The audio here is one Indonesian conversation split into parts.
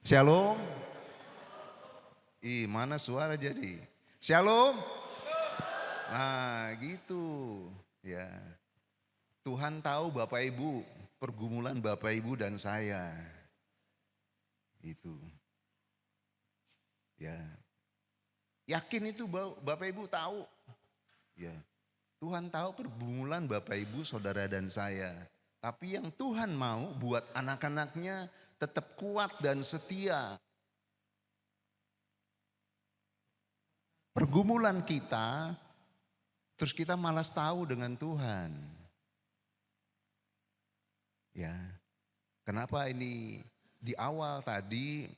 Shalom. Mana suara jadi? Shalom. Nah gitu ya. Tuhan tahu Bapak Ibu, pergumulan Bapak Ibu dan saya. Itu. Ya. Yakin itu Bapak Ibu tahu. Ya. Tuhan tahu pergumulan Bapak Ibu, saudara dan saya. Tapi yang Tuhan mau buat anak-anaknya tetap kuat dan setia. Pergumulan kita, terus kita malas tahu dengan Tuhan. Ya, kenapa ini di awal tadi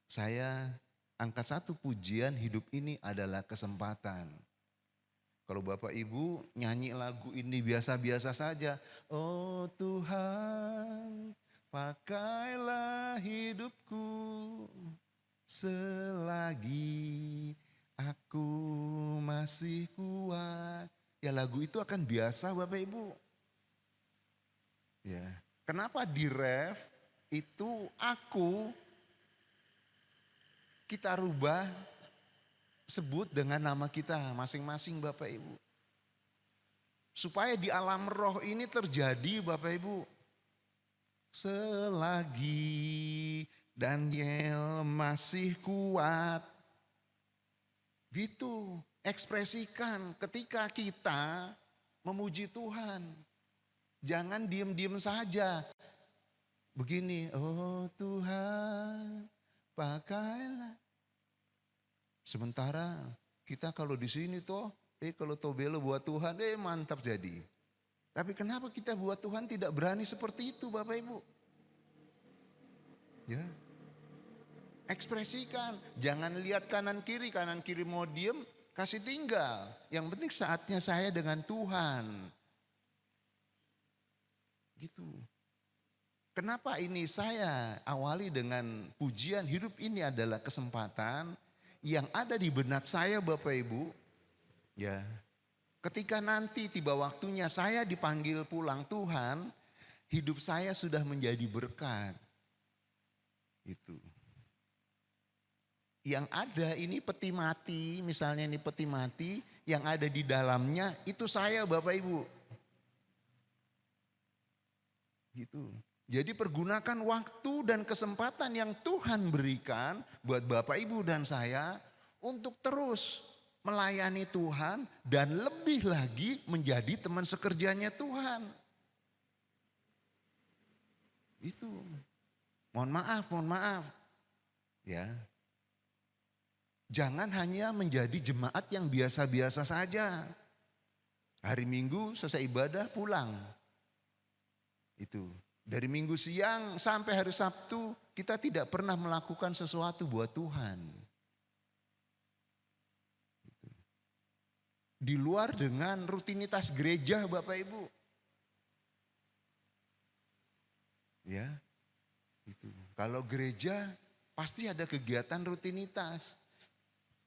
saya angkat satu pujian, hidup ini adalah kesempatan. Kalau Bapak Ibu nyanyi lagu ini biasa-biasa saja. Oh Tuhan, pakailah hidupku selagi aku masih kuat. Ya lagu itu akan biasa Bapak Ibu. Ya, kenapa di ref itu kita rubah sebut dengan nama kita masing-masing Bapak Ibu. Supaya di alam roh ini terjadi Bapak Ibu. Selagi Daniel masih kuat. Gitu, ekspresikan ketika kita memuji Tuhan. Jangan diem-diem saja. Begini, oh Tuhan pakailah. Sementara kita kalau di sini toh, kalau tobelo buat Tuhan, mantap jadi. Tapi kenapa kita buat Tuhan tidak berani seperti itu Bapak Ibu? Ya, ekspresikan, jangan lihat kanan kiri mau diem, kasih tinggal. Yang penting saatnya saya dengan Tuhan. Gitu. Kenapa ini saya awali dengan pujian, hidup ini adalah kesempatan yang ada di benak saya Bapak Ibu. Ya, ketika nanti tiba waktunya saya dipanggil pulang Tuhan, hidup saya sudah menjadi berkat. Itu. Yang ada ini peti mati, misalnya ini peti mati, yang ada di dalamnya itu saya Bapak Ibu. Gitu. Jadi pergunakan waktu dan kesempatan yang Tuhan berikan buat Bapak Ibu dan saya untuk terus melayani Tuhan dan lebih lagi menjadi teman sekerjanya Tuhan. Itu. Mohon maaf. Ya. Jangan hanya menjadi jemaat yang biasa-biasa saja. Hari Minggu selesai ibadah pulang. Itu. Dari Minggu siang sampai hari Sabtu kita tidak pernah melakukan sesuatu buat Tuhan. Di luar dengan rutinitas gereja Bapak Ibu. Ya, itu. Kalau gereja pasti ada kegiatan rutinitas.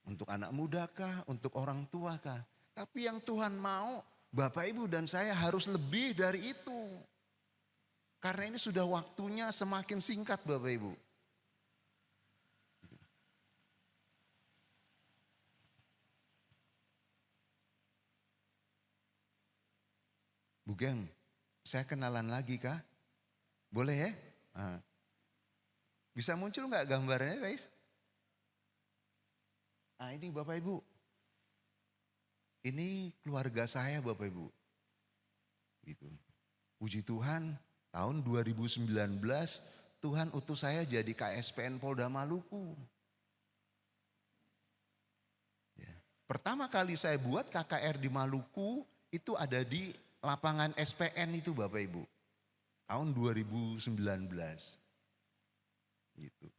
Untuk anak muda kah, untuk orang tua kah. Tapi yang Tuhan mau Bapak Ibu dan saya harus lebih dari itu. Karena ini sudah waktunya semakin singkat Bapak Ibu. Bu Gem, saya kenalan lagi kah? Boleh ya? Nah. Bisa muncul nggak gambarnya guys? Nah ini Bapak Ibu. Ini keluarga saya Bapak Ibu. Gitu. Puji Tuhan, tahun 2019 Tuhan utus saya jadi KSPN Polda Maluku. Ya. Pertama kali saya buat KKR di Maluku itu ada di lapangan SPN itu Bapak Ibu. Tahun 2019. Gitu.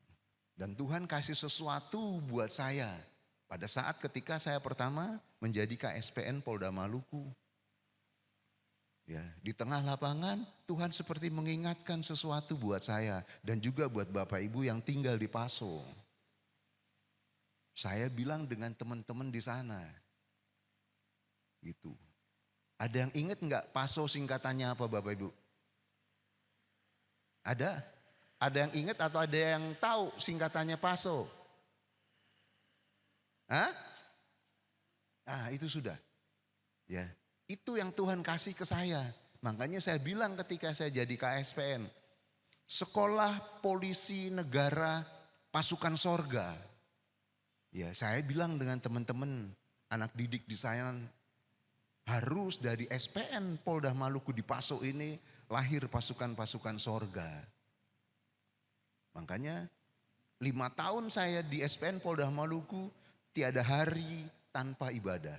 Dan Tuhan kasih sesuatu buat saya. Pada saat ketika saya pertama menjadi KSPN Polda Maluku. Ya, di tengah lapangan Tuhan seperti mengingatkan sesuatu buat saya dan juga buat Bapak Ibu yang tinggal di Paso. Saya bilang dengan teman-teman di sana. Gitu. Ada yang ingat enggak Paso singkatannya apa Bapak Ibu? Ada? Ada yang ingat atau ada yang tahu singkatannya PASO? Hah? Ah, itu sudah. Ya, itu yang Tuhan kasih ke saya. Makanya saya bilang ketika saya jadi KSPN, Sekolah Polisi Negara Pasukan Sorga. Ya, saya bilang dengan teman-teman anak didik di sana, harus dari SPN Polda Maluku di Paso ini lahir pasukan-pasukan sorga. Makanya 5 tahun saya di SPN Polda Maluku tiada hari tanpa ibadah.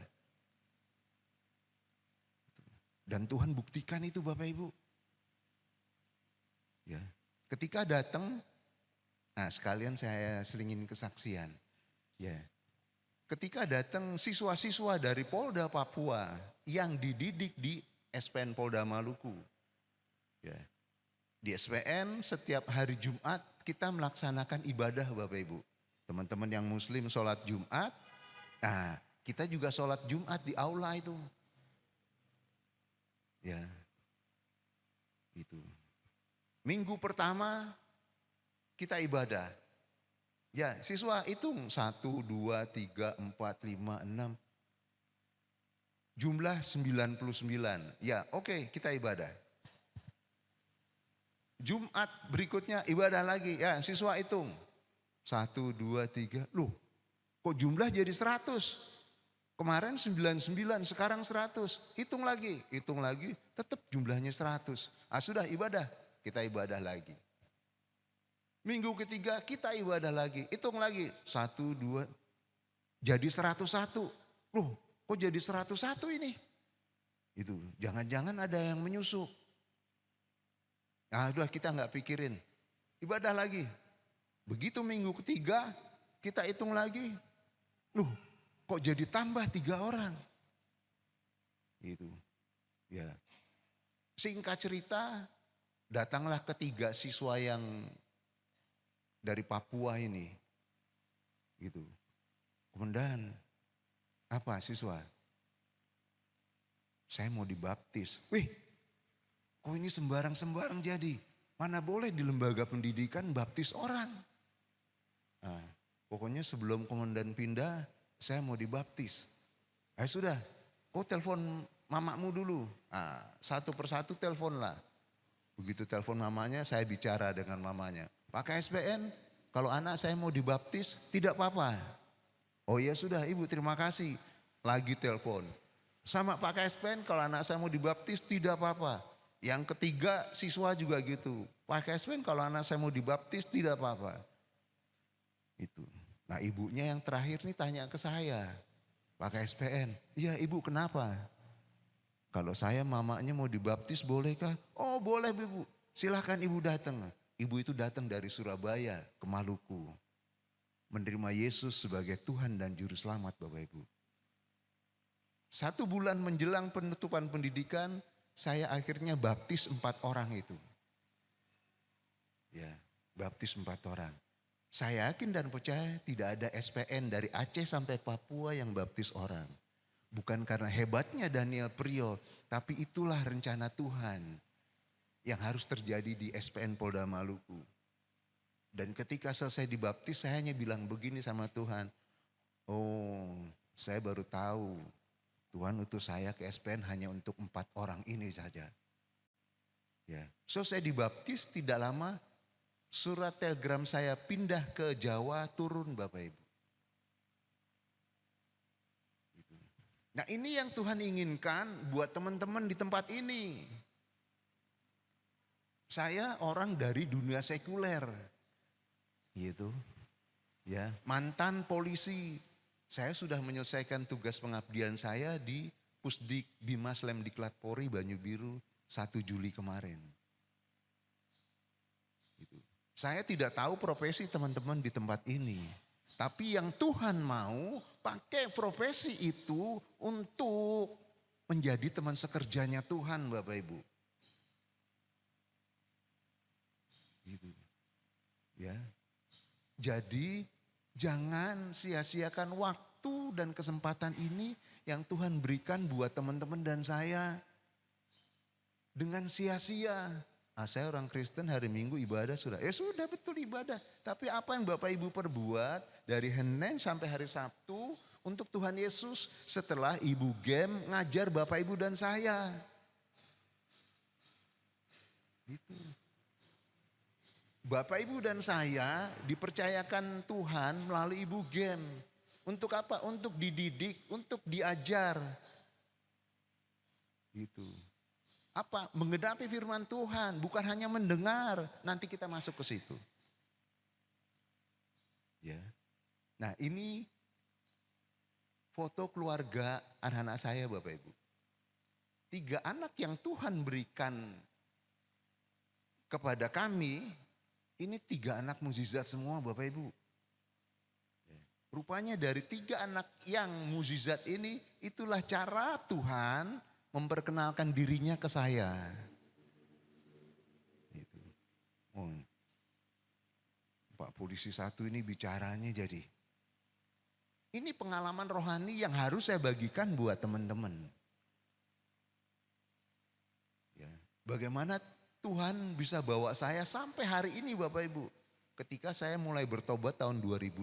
Dan Tuhan buktikan itu Bapak Ibu. Ya, ketika datang, nah sekalian saya selingin kesaksian. Ya, ketika datang siswa-siswa dari Polda Papua yang dididik di SPN Polda Maluku. Ya, di SPN setiap hari Jumat kita melaksanakan ibadah Bapak Ibu. Teman-teman yang muslim sholat Jumat, nah kita juga sholat Jumat di aula itu. Ya, itu. Minggu pertama kita ibadah. Ya, siswa hitung 1, 2, 3, 4, 5, 6. Jumlah 99. Ya, oke, kita ibadah. Jumat berikutnya ibadah lagi. Ya, siswa hitung. 1, 2, 3. Loh, kok jumlah jadi 100? Kemarin 99, sekarang 100. Hitung lagi, tetap jumlahnya 100. Ah sudah ibadah, kita ibadah lagi. Minggu ketiga kita ibadah lagi, hitung lagi. 1, 2, jadi 101. Loh, kok jadi 101 ini? Itu, jangan-jangan ada yang menyusup. Nah udah kita nggak pikirin, ibadah lagi. Begitu minggu ketiga kita hitung lagi. Loh, kok jadi tambah 3 orang? Gitu. Ya. Singkat cerita, datanglah ketiga siswa yang dari Papua ini. Gitu. Komandan, apa siswa? Saya mau dibaptis. Wih, kok ini sembarang-sembarang jadi? Mana boleh di lembaga pendidikan baptis orang? Nah, pokoknya sebelum komandan pindah, saya mau dibaptis. Sudah, kau telepon mamamu dulu. Nah, satu persatu teleponlah. Begitu telepon mamanya, saya bicara dengan mamanya. Pak KSPN, kalau anak saya mau dibaptis, tidak apa-apa. Oh iya sudah ibu, terima kasih. Lagi telepon. Sama Pak KSPN, kalau anak saya mau dibaptis, tidak apa-apa. Yang ketiga siswa juga gitu. Pak KSPN, kalau anak saya mau dibaptis, tidak apa-apa. Itu. Nah ibunya yang terakhir nih tanya ke saya, Pak KSPN, iya ibu kenapa? Kalau saya mamanya mau dibaptis bolehkah? Oh boleh ibu, silahkan ibu datang. Ibu itu datang dari Surabaya ke Maluku. Menerima Yesus sebagai Tuhan dan Juru Selamat Bapak Ibu. 1 bulan menjelang penutupan pendidikan, saya akhirnya baptis 4 orang itu. Ya, baptis 4 orang. Saya yakin dan percaya tidak ada SPN dari Aceh sampai Papua yang baptis orang. Bukan karena hebatnya Daniel Priyo, tapi itulah rencana Tuhan yang harus terjadi di SPN Polda Maluku. Dan ketika selesai dibaptis saya hanya bilang begini sama Tuhan. Oh, saya baru tahu Tuhan utus saya ke SPN hanya untuk 4 orang ini saja. Ya, selesai dibaptis tidak lama surat telegram saya pindah ke Jawa turun Bapak Ibu. Nah ini yang Tuhan inginkan buat teman-teman di tempat ini. Saya orang dari dunia sekuler. Gitu. Ya, mantan polisi. Saya sudah menyelesaikan tugas pengabdian saya di Pusdik Bimas Lemdiklat Polri Banyu Biru 1 Juli kemarin. Gitu. Saya tidak tahu profesi teman-teman di tempat ini. Tapi yang Tuhan mau pakai profesi itu untuk menjadi teman sekerjanya Tuhan Bapak Ibu. Gitu. Ya. Jadi jangan sia-siakan waktu dan kesempatan ini yang Tuhan berikan buat teman-teman dan saya dengan sia-sia. Saya orang Kristen hari Minggu ibadah sudah. Sudah betul ibadah. Tapi apa yang Bapak Ibu perbuat dari Senin sampai hari Sabtu untuk Tuhan Yesus setelah Ibu Gem ngajar Bapak Ibu dan saya. Gitu. Bapak Ibu dan saya dipercayakan Tuhan melalui Ibu Gem. Untuk apa? Untuk dididik, untuk diajar. Gitu. Apa? Menggenapi firman Tuhan, bukan hanya mendengar. Nanti kita masuk ke situ. Ya. Nah, ini foto keluarga anak-anak saya Bapak Ibu. 3 anak yang Tuhan berikan kepada kami, ini 3 anak mukjizat semua Bapak Ibu. Ya. Rupanya dari 3 anak yang mukjizat ini, itulah cara Tuhan memperkenalkan dirinya ke saya. Gitu. Oh, Pak Polisi 1 ini bicaranya jadi. Ini pengalaman rohani yang harus saya bagikan buat teman-teman. Ya. Bagaimana Tuhan bisa bawa saya sampai hari ini Bapak Ibu. Ketika saya mulai bertobat tahun 2006,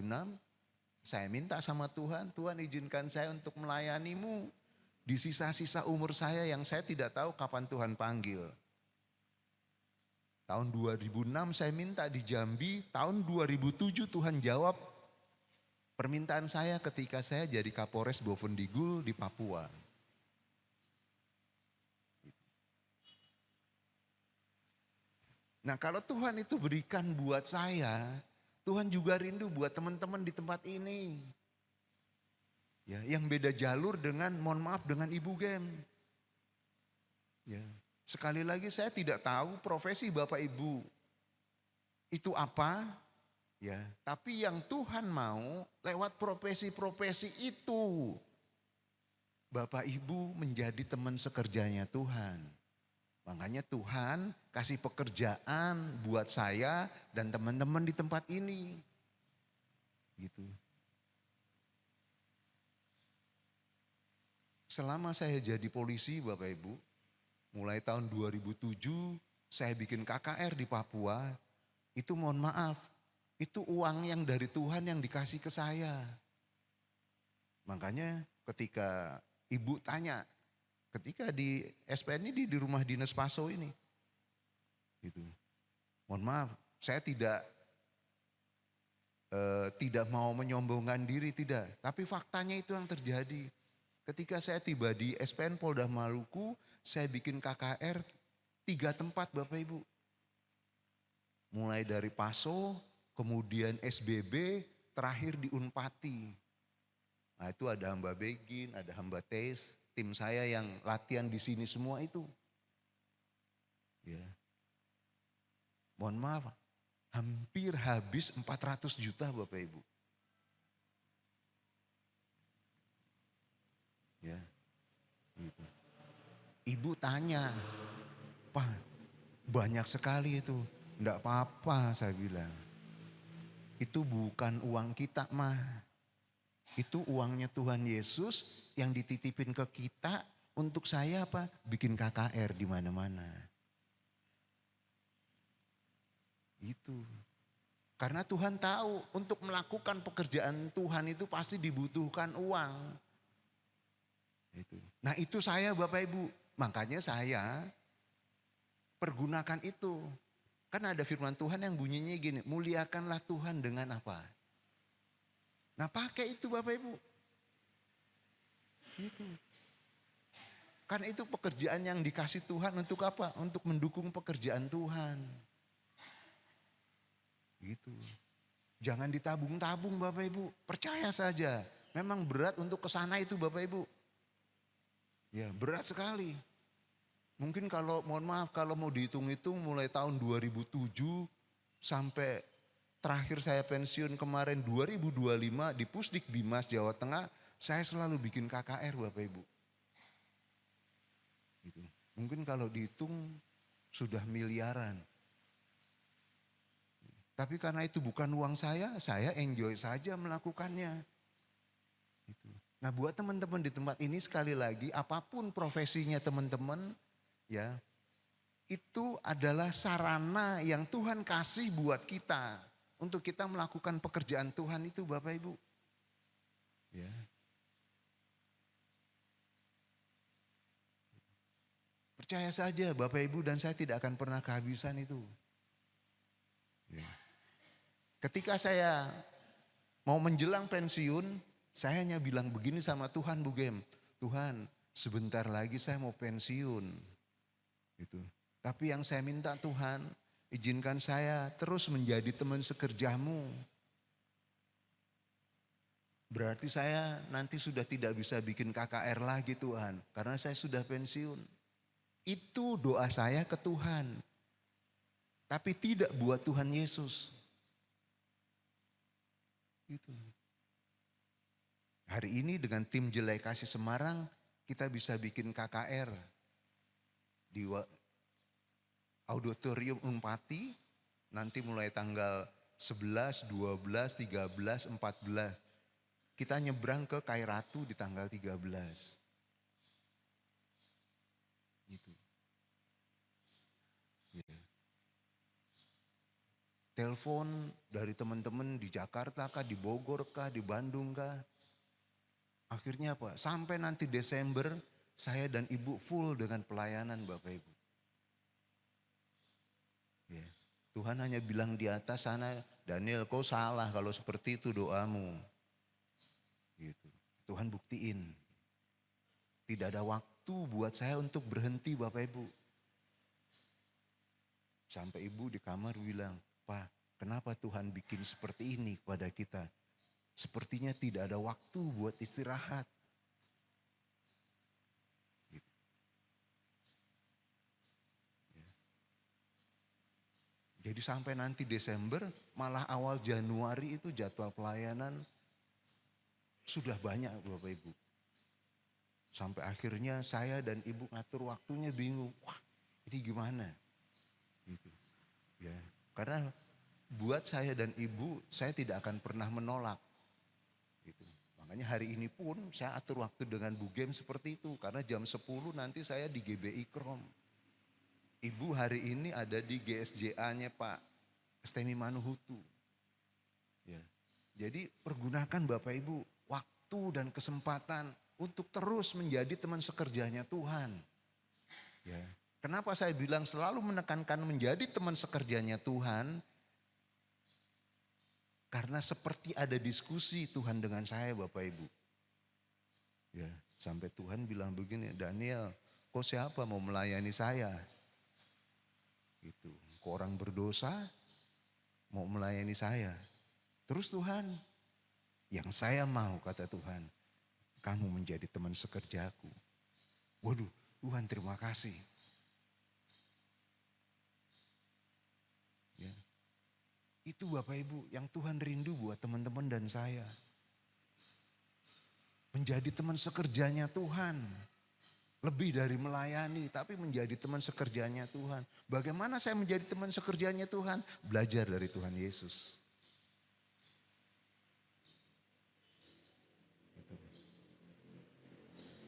saya minta sama Tuhan, Tuhan izinkan saya untuk melayanimu. Di sisa-sisa umur saya yang saya tidak tahu kapan Tuhan panggil. Tahun 2006 saya minta di Jambi, tahun 2007 Tuhan jawab permintaan saya ketika saya jadi Kapolres Bovendigul di Papua. Nah kalau Tuhan itu berikan buat saya, Tuhan juga rindu buat teman-teman di tempat ini. Ya, yang beda jalur dengan, mohon maaf, dengan Ibu Gem. Ya, sekali lagi saya tidak tahu profesi Bapak Ibu itu apa, ya. Tapi yang Tuhan mau lewat profesi-profesi itu, Bapak Ibu menjadi teman sekerjanya Tuhan. Makanya Tuhan kasih pekerjaan buat saya dan teman-teman di tempat ini. Gitu. Selama saya jadi polisi Bapak Ibu, mulai tahun 2007 saya bikin KKR di Papua, itu mohon maaf, itu uang yang dari Tuhan yang dikasih ke saya. Makanya ketika ibu tanya, ketika di SPN ini di rumah dinas Paso ini, gitu. Mohon maaf, saya tidak mau menyombongkan diri, tidak. Tapi faktanya itu yang terjadi. Ketika saya tiba di SPN Polda Maluku, saya bikin KKR 3 tempat Bapak Ibu. Mulai dari Paso, kemudian SBB, terakhir di Unpati. Nah itu ada hamba Begin, ada hamba Tes, tim saya yang latihan di sini semua itu. Ya. Mohon maaf, hampir habis 400 juta Bapak Ibu. Ya, gitu. Ibu tanya, Pak banyak sekali itu. Enggak apa-apa saya bilang. Itu bukan uang kita mah. Itu uangnya Tuhan Yesus yang dititipin ke kita untuk saya apa? Bikin KKR di mana-mana. Itu. Karena Tuhan tahu untuk melakukan pekerjaan Tuhan itu pasti dibutuhkan uang. Itu. Nah itu saya Bapak Ibu, makanya saya pergunakan itu. Kan ada firman Tuhan yang bunyinya gini, muliakanlah Tuhan dengan apa? Nah pakai itu Bapak Ibu. Gitu. Kan itu pekerjaan yang dikasih Tuhan untuk apa? Untuk mendukung pekerjaan Tuhan. Gitu. Jangan ditabung-tabung Bapak Ibu, percaya saja. Memang berat untuk ke sana itu Bapak Ibu. Ya berat sekali. Mungkin kalau mohon maaf kalau mau dihitung-hitung mulai tahun 2007 sampai terakhir saya pensiun kemarin 2025 di Pusdik Bimas Jawa Tengah, saya selalu bikin KKR Bapak Ibu. Gitu. Mungkin kalau dihitung sudah miliaran. Tapi karena itu bukan uang saya enjoy saja melakukannya. Gitu. Nah buat teman-teman di tempat ini sekali lagi apapun profesinya teman-teman ya itu adalah sarana yang Tuhan kasih buat kita. Untuk kita melakukan pekerjaan Tuhan itu Bapak Ibu. Ya. Percaya saja Bapak Ibu dan saya tidak akan pernah kehabisan itu. Ya. Ketika saya mau menjelang pensiun, saya hanya bilang begini sama Tuhan Bu Gem. Tuhan, sebentar lagi saya mau pensiun. Gitu. Tapi yang saya minta Tuhan, izinkan saya terus menjadi teman sekerjamu. Berarti saya nanti sudah tidak bisa bikin KKR lagi Tuhan. Karena saya sudah pensiun. Itu doa saya ke Tuhan. Tapi tidak buat Tuhan Yesus. Gitu. Hari ini dengan tim Jelai Kasih Semarang, kita bisa bikin KKR. Di Auditorium Unpati, nanti mulai tanggal 11, 12, 13, 14. Kita nyebrang ke Kairatu di tanggal 13. Gitu. Ya. Telepon dari teman-teman di Jakarta kah, di Bogor kah, di Bandung kah. Akhirnya apa? Sampai nanti Desember saya dan Ibu full dengan pelayanan Bapak Ibu. Ya. Tuhan hanya bilang di atas sana, Daniel kau salah kalau seperti itu doamu. Gitu. Tuhan buktiin. Tidak ada waktu buat saya untuk berhenti Bapak Ibu. Sampai Ibu di kamar bilang, Pak kenapa Tuhan bikin seperti ini kepada kita? Sepertinya tidak ada waktu buat istirahat. Jadi sampai nanti Desember, malah awal Januari itu jadwal pelayanan sudah banyak Bapak Ibu. Sampai akhirnya saya dan Ibu ngatur waktunya bingung. Wah ini gimana? Gitu. Ya, karena buat saya dan Ibu, saya tidak akan pernah menolak. Gitu. Makanya hari ini pun saya atur waktu dengan Bu Gem seperti itu. Karena jam 10 nanti saya di GBI Krom. Ibu hari ini ada di GSJA-nya Pak Stemi Manuhutu. Ya. Jadi pergunakan Bapak Ibu waktu dan kesempatan untuk terus menjadi teman sekerjanya Tuhan. Ya. Kenapa saya bilang selalu menekankan menjadi teman sekerjanya Tuhan? Karena seperti ada diskusi Tuhan dengan saya Bapak Ibu. Ya, sampai Tuhan bilang begini, Daniel, kok siapa mau melayani saya? Gitu. Kok orang berdosa mau melayani saya? Terus Tuhan, yang saya mau kata Tuhan, kamu menjadi teman sekerjaku. Waduh, Tuhan terima kasih. Ya. Itu Bapak Ibu yang Tuhan rindu buat teman-teman dan saya. Menjadi teman sekerjanya Tuhan. Lebih dari melayani, tapi menjadi teman sekerjanya Tuhan. Bagaimana saya menjadi teman sekerjanya Tuhan? Belajar dari Tuhan Yesus.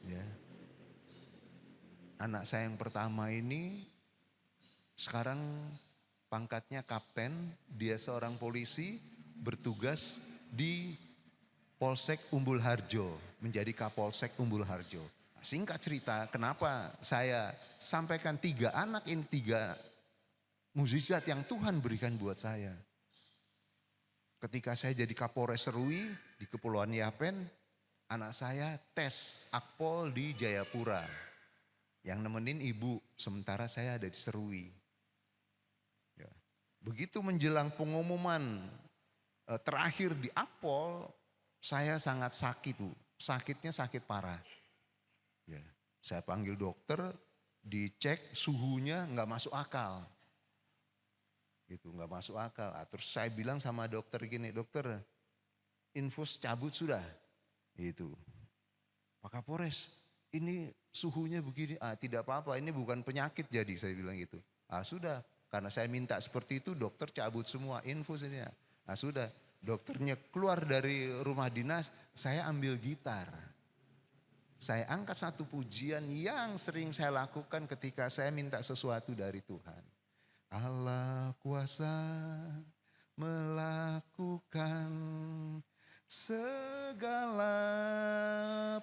Ya. Anak saya yang pertama ini sekarang pangkatnya kapten, dia seorang polisi bertugas di Polsek Umbul Harjo, menjadi Kapolsek Umbul Harjo. Singkat cerita, kenapa saya sampaikan 3 anak ini 3 mukjizat yang Tuhan berikan buat saya. Ketika saya jadi Kapolres Serui di Kepulauan Yapen, anak saya tes Akpol di Jayapura. Yang nemenin ibu, sementara saya ada di Serui. Ya. Begitu menjelang pengumuman terakhir di Akpol, saya sangat sakit Bu. Sakitnya sakit parah. Ya, saya panggil dokter, dicek suhunya nggak masuk akal. Gitu, nggak masuk akal. Terus saya bilang sama dokter gini, dokter infus cabut sudah. Gitu. Pak Kapolres, ini suhunya begini, tidak apa-apa ini bukan penyakit jadi saya bilang gitu. Sudah, karena saya minta seperti itu dokter cabut semua infus ini. Sudah, dokternya keluar dari rumah dinas, saya ambil gitar. saya angkat satu pujian yang sering saya lakukan ketika saya minta sesuatu dari Tuhan. Allah kuasa melakukan segala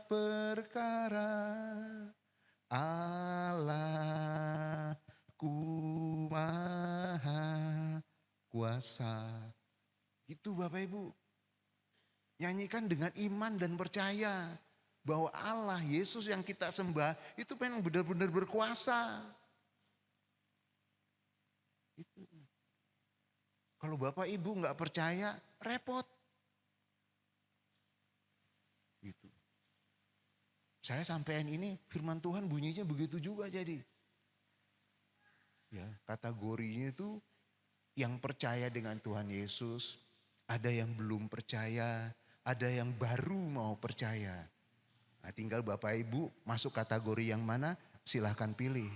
perkara. Allahku maha kuasa. Itu Bapak Ibu. Nyanyikan dengan iman dan percaya bahwa Allah Yesus yang kita sembah itu memang benar-benar berkuasa. Itu. Kalau Bapak Ibu nggak percaya, repot. Gitu. Saya sampein ini firman Tuhan bunyinya begitu juga jadi. Ya, kategorinya itu yang percaya dengan Tuhan Yesus, ada yang belum percaya, ada yang baru mau percaya. Nah, tinggal Bapak Ibu masuk kategori yang mana, silahkan pilih.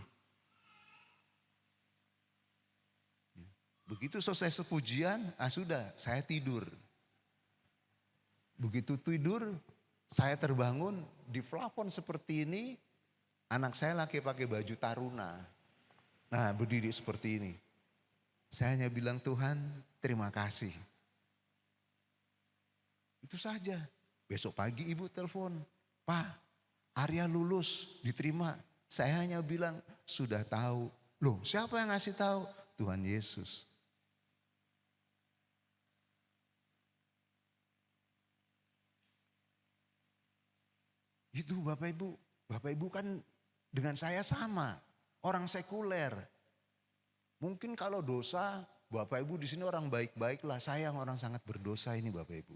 Begitu selesai sepujian, sudah saya tidur. Begitu tidur, saya terbangun di plafon seperti ini, anak saya lagi pakai baju taruna. Nah, berdiri seperti ini. Saya hanya bilang, Tuhan terima kasih. Itu saja. Besok pagi ibu telepon, Pak, Arya lulus, diterima. Saya hanya bilang, sudah tahu. Loh, siapa yang ngasih tahu? Tuhan Yesus. Itu Bapak Ibu. Bapak Ibu kan dengan saya sama. Orang sekuler. Mungkin kalau dosa, Bapak Ibu di sini orang baik-baik lah. Saya yang orang sangat berdosa ini Bapak Ibu.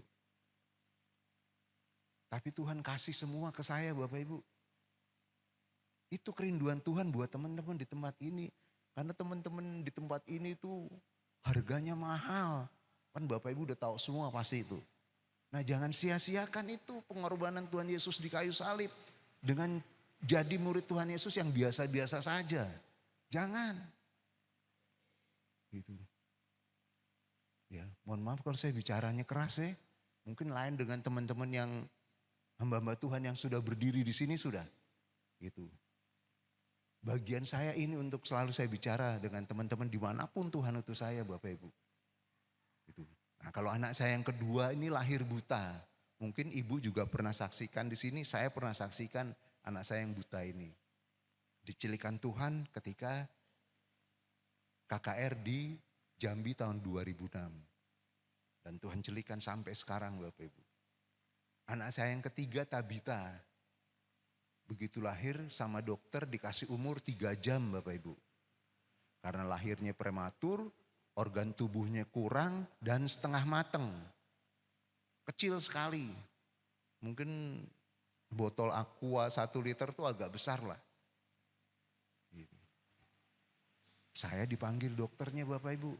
Tapi Tuhan kasih semua ke saya Bapak Ibu. Itu kerinduan Tuhan buat teman-teman di tempat ini. Karena teman-teman di tempat ini tuh harganya mahal. Kan Bapak Ibu udah tahu semua pasti itu. Nah, jangan sia-siakan itu pengorbanan Tuhan Yesus di kayu salib. Dengan jadi murid Tuhan Yesus yang biasa-biasa saja. Jangan. Gitu. Ya, mohon maaf kalau saya bicaranya keras ya. Mungkin lain dengan teman-teman yang hamba-hamba Tuhan yang sudah berdiri di sini sudah. Gitu. Bagian saya ini untuk selalu saya bicara dengan teman-teman dimanapun Tuhan utus saya Bapak Ibu. Gitu. Nah, kalau anak saya yang kedua ini lahir buta. Mungkin ibu juga pernah saksikan di sini, saya pernah saksikan anak saya yang buta ini. Dicilikan Tuhan ketika KKR di Jambi tahun 2006. Dan Tuhan celikan sampai sekarang Bapak Ibu. Anak saya yang ketiga Tabita. Begitu lahir sama dokter dikasih umur 3 jam Bapak Ibu. Karena lahirnya prematur, organ tubuhnya kurang dan setengah mateng. Kecil sekali. Mungkin botol aqua 1 liter itu agak besar lah. Gitu. Saya dipanggil dokternya Bapak Ibu.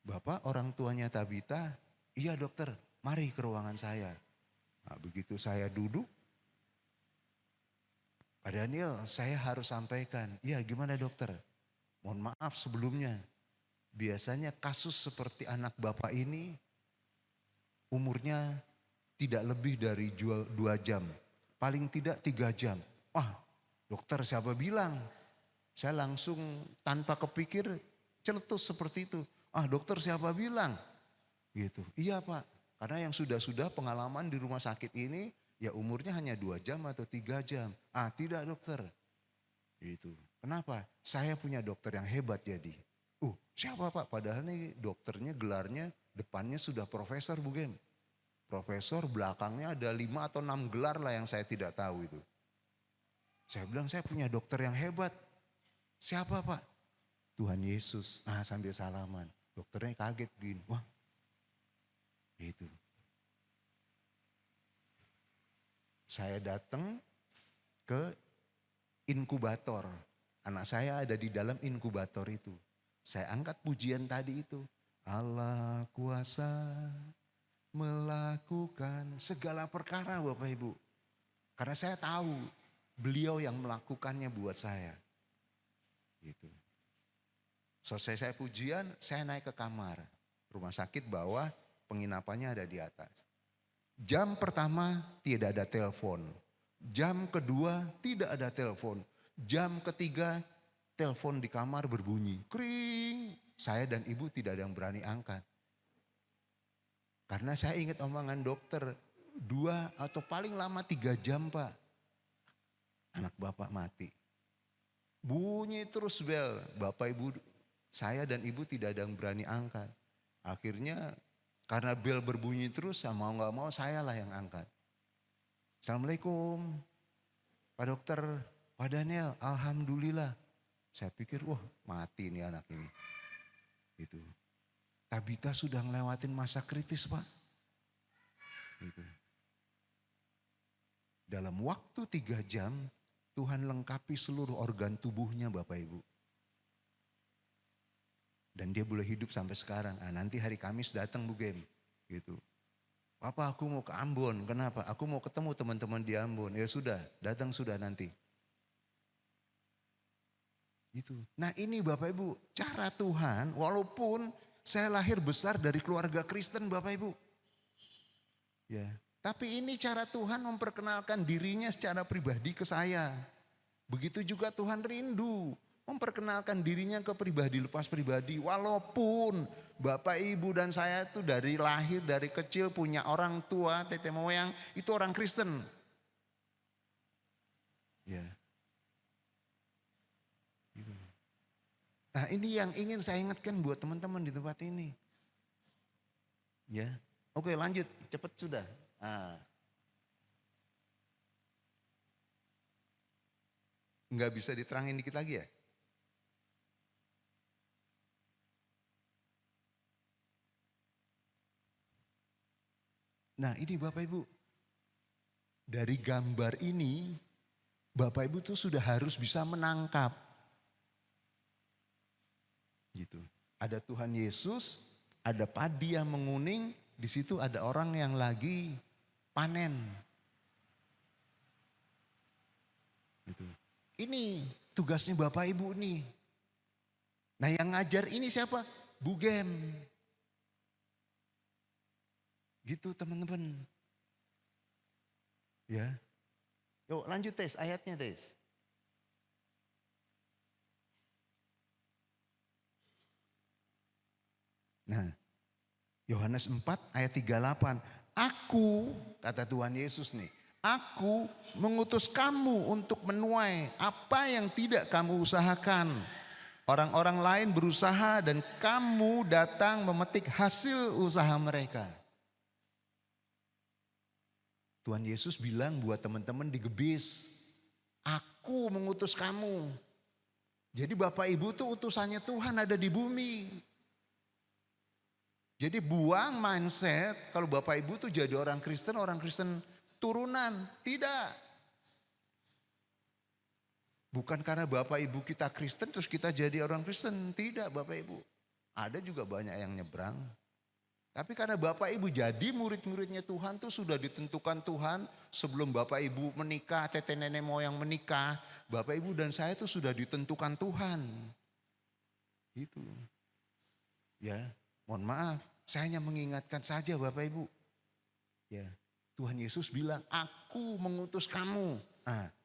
Bapak orang tuanya Tabita, iya dokter mari ke ruangan saya. Nah, begitu saya duduk, Pak Daniel saya harus sampaikan, iya gimana dokter? Mohon maaf sebelumnya. Biasanya kasus seperti anak Bapak ini umurnya tidak lebih dari 2 jam. Paling tidak 3 jam. Wah dokter siapa bilang? Saya langsung tanpa kepikir celetus seperti itu. Dokter siapa bilang? Gitu. Iya Pak, karena yang sudah-sudah pengalaman di rumah sakit ini ya umurnya hanya 2 jam atau 3 jam. Tidak dokter. Gitu. Kenapa? Saya punya dokter yang hebat jadi. Siapa Pak? Padahal nih dokternya gelarnya depannya sudah profesor Bu Gem. Profesor belakangnya ada 5 atau 6 gelar lah yang saya tidak tahu itu. Saya bilang saya punya dokter yang hebat. Siapa Pak? Tuhan Yesus. Sambil salaman. Dokternya kaget begini. Wah gitu. Saya datang ke inkubator. Anak saya ada di dalam inkubator itu. Saya angkat pujian tadi itu. Allah kuasa melakukan segala perkara Bapak Ibu. Karena saya tahu beliau yang melakukannya buat saya. Gitu. Selesai saya pujian, saya naik ke kamar. Rumah sakit bawah, penginapannya ada di atas. Jam pertama tidak ada telepon. Jam kedua tidak ada telepon. Jam ketiga telepon di kamar berbunyi. Kring. Saya dan ibu tidak ada yang berani angkat. Karena saya ingat omongan dokter. 2 atau paling lama 3 jam Pak. Anak bapak mati. Bunyi terus bel. Bapak ibu, saya dan ibu tidak ada yang berani angkat. Akhirnya karena bel berbunyi terus, mau gak mau saya lah yang angkat. Assalamualaikum Pak Dokter, Pak Daniel, alhamdulillah. Saya pikir wah mati nih anak ini. Gitu. Tabita sudah ngelewatin masa kritis Pak. Gitu. Dalam waktu 3 jam Tuhan lengkapi seluruh organ tubuhnya Bapak Ibu. Dan dia boleh hidup sampai sekarang. Nanti hari Kamis datang Bu Gem. Gitu. Papa aku mau ke Ambon, kenapa? Aku mau ketemu teman-teman di Ambon. Ya sudah, datang sudah nanti. Gitu. Nah ini Bapak Ibu, cara Tuhan walaupun saya lahir besar dari keluarga Kristen Bapak Ibu. Ya, tapi ini cara Tuhan memperkenalkan dirinya secara pribadi ke saya. Begitu juga Tuhan rindu memperkenalkan dirinya ke pribadi lepas pribadi. Walaupun Bapak Ibu dan saya itu dari lahir, dari kecil punya orang tua, tete moyang itu orang Kristen. Ya. Gitu. Nah ini yang ingin saya ingatkan buat teman-teman di tempat ini. Ya, oke lanjut, cepat sudah. Nggak bisa diterangin dikit lagi ya? Nah ini Bapak Ibu, dari gambar ini Bapak Ibu tuh sudah harus bisa menangkap. Gitu. Ada Tuhan Yesus, ada padi yang menguning, di situ ada orang yang lagi panen. Gitu. Ini tugasnya Bapak Ibu nih. Nah yang ngajar ini siapa? Bu Gem. Gitu teman-teman. Ya. Yuk lanjut tes ayatnya tes. Nah, Yohanes 4 ayat 38. Aku, kata Tuhan Yesus nih, aku mengutus kamu untuk menuai apa yang tidak kamu usahakan. Orang-orang lain berusaha dan kamu datang memetik hasil usaha mereka. Tuhan Yesus bilang buat teman-teman di Gebis, aku mengutus kamu. Jadi Bapak Ibu tuh utusannya Tuhan ada di bumi. Jadi buang mindset kalau Bapak Ibu tuh jadi orang Kristen turunan. Tidak. Bukan karena Bapak Ibu kita Kristen terus kita jadi orang Kristen. Tidak Bapak Ibu. Ada juga banyak yang nyebrang. Tapi karena Bapak Ibu jadi murid-muridnya Tuhan tuh sudah ditentukan Tuhan sebelum Bapak Ibu menikah, tete nenek moyang menikah, Bapak Ibu dan saya tuh sudah ditentukan Tuhan. Gitu. Ya, mohon maaf, saya hanya mengingatkan saja Bapak Ibu. Ya, Tuhan Yesus bilang, aku mengutus kamu.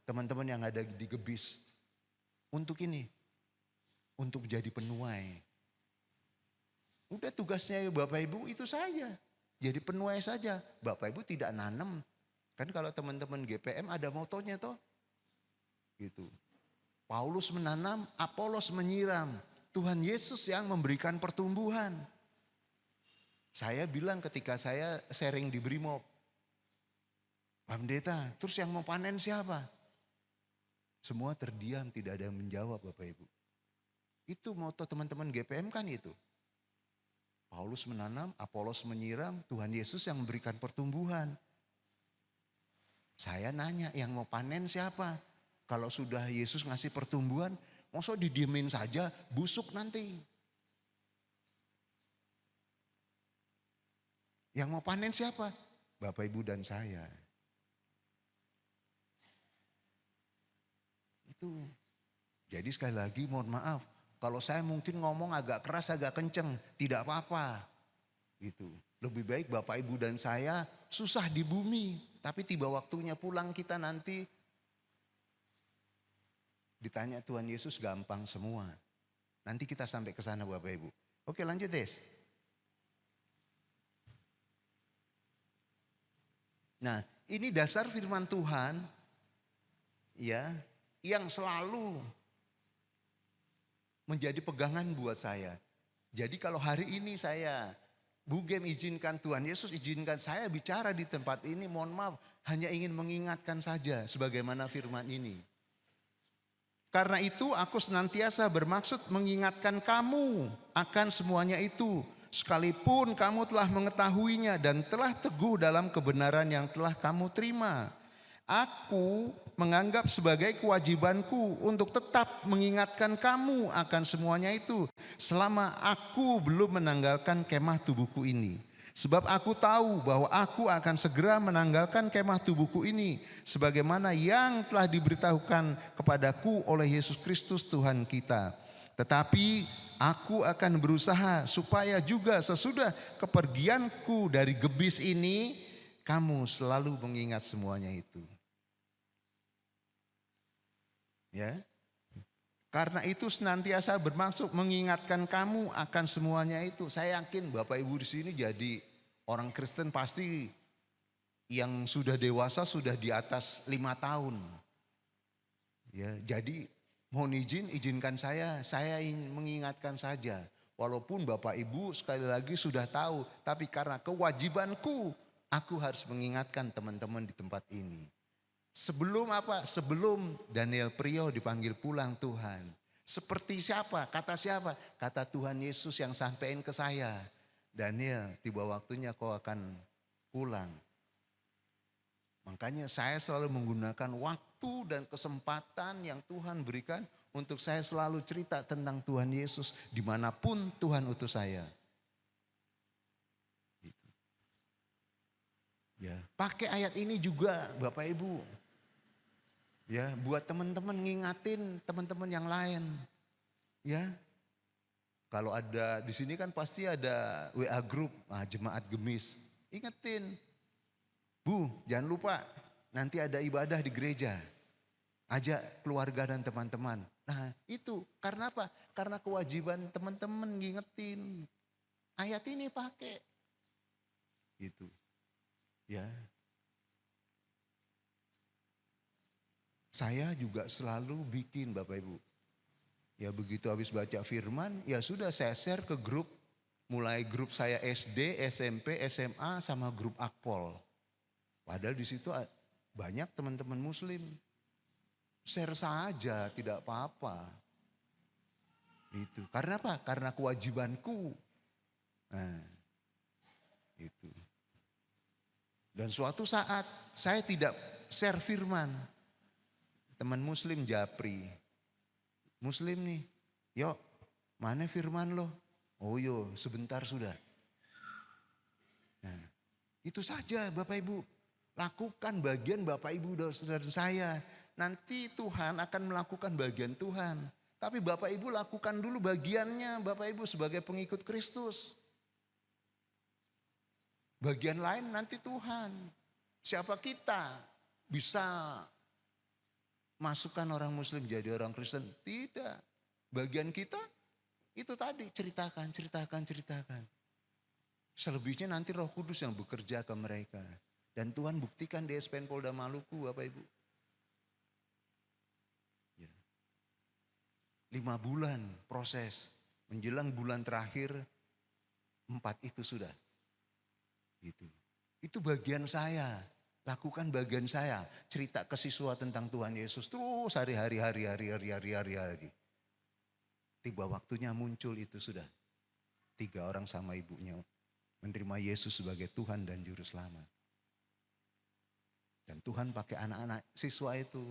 Teman-teman yang ada di Gebis, untuk ini, untuk jadi penuai. Udah tugasnya Bapak Ibu itu saja. Jadi penuai saja. Bapak Ibu tidak nanam. Kan kalau teman-teman GPM ada motonya toh. Gitu. Paulus menanam, Apolos menyiram. Tuhan Yesus yang memberikan pertumbuhan. Saya bilang ketika saya sharing di Brimob. Pak Pendeta, terus yang mau panen siapa? Semua terdiam, tidak ada yang menjawab Bapak Ibu. Itu moto teman-teman GPM kan itu. Paulus menanam, Apolos menyiram, Tuhan Yesus yang memberikan pertumbuhan. Saya nanya, yang mau panen siapa? Kalau sudah Yesus ngasih pertumbuhan, masa didiemin saja, busuk nanti. Yang mau panen siapa? Bapak, Ibu, dan saya. Itu. Jadi sekali lagi mohon maaf. Kalau saya mungkin ngomong agak keras, agak kenceng, tidak apa-apa. Gitu. Lebih baik Bapak Ibu dan saya susah di bumi, tapi tiba waktunya pulang kita nanti ditanya Tuhan Yesus gampang semua. Nanti kita sampai ke sana Bapak Ibu. Oke, lanjut Des. Nah, ini dasar firman Tuhan ya yang selalu menjadi pegangan buat saya. Jadi kalau hari ini saya, Bu Gem izinkan, Tuhan Yesus izinkan saya bicara di tempat ini, mohon maaf, hanya ingin mengingatkan saja sebagaimana firman ini. Karena itu aku senantiasa bermaksud mengingatkan kamu akan semuanya itu, sekalipun kamu telah mengetahuinya dan telah teguh dalam kebenaran yang telah kamu terima. Aku menganggap sebagai kewajibanku untuk tetap mengingatkan kamu akan semuanya itu selama aku belum menanggalkan kemah tubuhku ini. Sebab aku tahu bahwa aku akan segera menanggalkan kemah tubuhku ini sebagaimana yang telah diberitahukan kepadaku oleh Yesus Kristus Tuhan kita. Tetapi aku akan berusaha supaya juga sesudah kepergianku dari gebis ini, kamu selalu mengingat semuanya itu. Ya. Karena itu senantiasa bermaksud mengingatkan kamu akan semuanya itu. Saya yakin Bapak Ibu di sini jadi orang Kristen pasti yang sudah dewasa sudah di atas 5 tahun. Ya, jadi mohon izinkan saya ingin mengingatkan saja. Walaupun Bapak Ibu sekali lagi sudah tahu, tapi karena kewajibanku, aku harus mengingatkan teman-teman di tempat ini. Sebelum apa? Sebelum Daniel Priyo dipanggil pulang Tuhan. Seperti siapa? Kata siapa? Kata Tuhan Yesus yang sampaikan ke saya. Daniel, tiba waktunya kau akan pulang. Makanya saya selalu menggunakan waktu dan kesempatan yang Tuhan berikan untuk saya selalu cerita tentang Tuhan Yesus dimanapun Tuhan utus saya. Ya, pakai ayat ini juga Bapak Ibu. Ya, buat teman-teman ngingatin teman-teman yang lain. Ya. Kalau ada di sini kan pasti ada WA group, jemaat Gemis. Ingetin. Bu, jangan lupa nanti ada ibadah di gereja. Ajak keluarga dan teman-teman. Nah, itu karena apa? Karena kewajiban teman-teman ngingetin. Ayat ini pakai. Gitu. Ya. Saya juga selalu bikin Bapak Ibu. Ya begitu habis baca firman, ya sudah saya share ke grup. Mulai grup saya SD, SMP, SMA sama grup Akpol. Padahal di situ banyak teman-teman muslim. Share saja, tidak apa-apa. Itu. Karena apa? Karena kewajibanku. Nah, itu. Dan suatu saat saya tidak share firman. Teman muslim japri. Muslim nih, yuk mana firman lo? Oh yo sebentar sudah. Nah, itu saja Bapak Ibu. Lakukan bagian Bapak Ibu dan saudara saya. Nanti Tuhan akan melakukan bagian Tuhan. Tapi Bapak Ibu lakukan dulu bagiannya Bapak Ibu sebagai pengikut Kristus. Bagian lain nanti Tuhan. Siapa kita bisa masukkan orang muslim jadi orang Kristen? Tidak. Bagian kita itu tadi ceritakan. Selebihnya nanti Roh Kudus yang bekerja ke mereka. Dan Tuhan buktikan di SPN Polda Maluku Bapak Ibu. Ya. 5 bulan proses. Menjelang bulan terakhir 4 itu sudah. Gitu. Itu bagian saya. Lakukan bagian saya, cerita ke siswa tentang Tuhan Yesus terus hari-hari. Tiba waktunya muncul itu sudah. 3 orang sama ibunya menerima Yesus sebagai Tuhan dan Juru Selamat. Dan Tuhan pakai anak-anak siswa itu.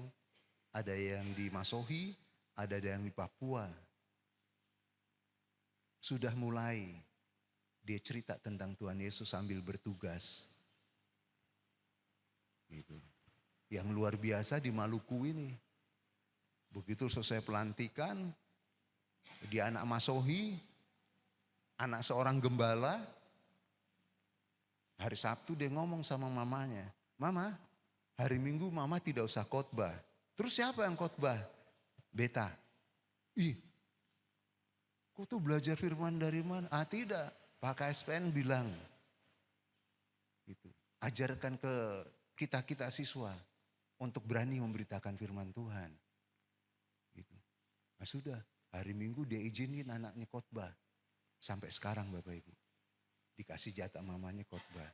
Ada yang di Masohi, ada yang di Papua. Sudah mulai dia cerita tentang Tuhan Yesus sambil bertugas. Gitu. Yang luar biasa di Maluku ini. Begitu selesai pelantikan, dia anak Masohi, anak seorang gembala. Hari Sabtu dia ngomong sama mamanya, "Mama, hari Minggu mama tidak usah khotbah." Terus siapa yang khotbah? Beta. Ih, kok tuh belajar firman dari mana? Ah tidak, Pak KSPN bilang. Gitu. Ajarkan ke kita siswa untuk berani memberitakan firman Tuhan. Gitu. Nah sudah, hari Minggu dia izinin anaknya khotbah. Sampai sekarang Bapak Ibu. Dikasih jatah mamanya khotbah.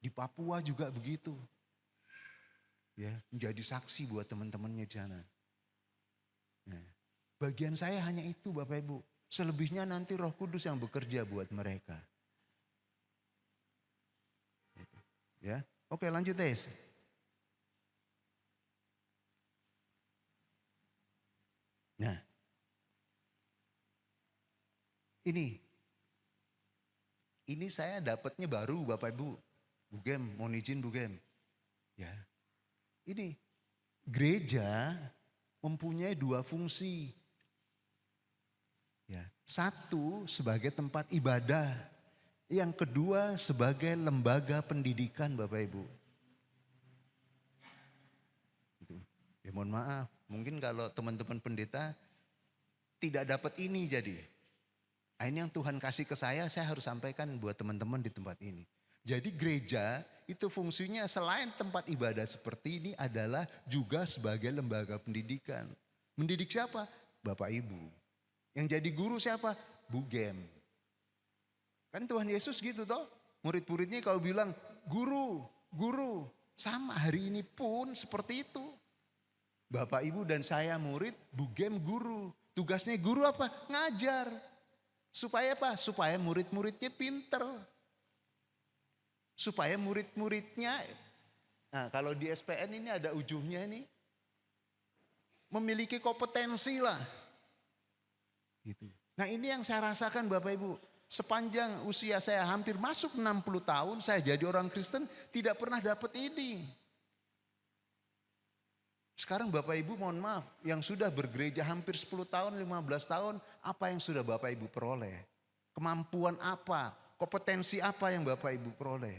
Di Papua juga begitu. Ya, menjadi saksi buat teman-temannya di sana. Nah, bagian saya hanya itu Bapak Ibu. Selebihnya nanti Roh Kudus yang bekerja buat mereka. Ya, oke lanjut Tes. Nah, ini saya dapatnya baru Bapak Ibu. Bu Gem, mohon izin Bu Gem. Ya, ini gereja mempunyai dua fungsi. Ya, satu sebagai tempat ibadah. Yang kedua sebagai lembaga pendidikan Bapak Ibu. Ya mohon maaf, mungkin kalau teman-teman pendeta tidak dapat ini jadi. Nah, ini yang Tuhan kasih ke saya harus sampaikan buat teman-teman di tempat ini. Jadi gereja itu fungsinya selain tempat ibadah seperti ini adalah juga sebagai lembaga pendidikan. Mendidik siapa? Bapak Ibu. Yang jadi guru siapa? Bu Gem. Kan Tuhan Yesus gitu toh. Murid-muridnya kalau bilang guru, guru. Sama hari ini pun seperti itu. Bapak Ibu dan saya murid, Bu Gem guru. Tugasnya guru apa? Ngajar. Supaya apa? Supaya murid-muridnya pinter. Supaya murid-muridnya, nah kalau di SPN ini ada ujungnya ini. Memiliki kompetensi lah. Gitu. Nah ini yang saya rasakan Bapak Ibu. Sepanjang usia saya hampir masuk 60 tahun, saya jadi orang Kristen tidak pernah dapat ini. Sekarang Bapak Ibu mohon maaf, yang sudah bergereja hampir 10 tahun, 15 tahun, apa yang sudah Bapak Ibu peroleh? Kemampuan apa? Kompetensi apa yang Bapak Ibu peroleh?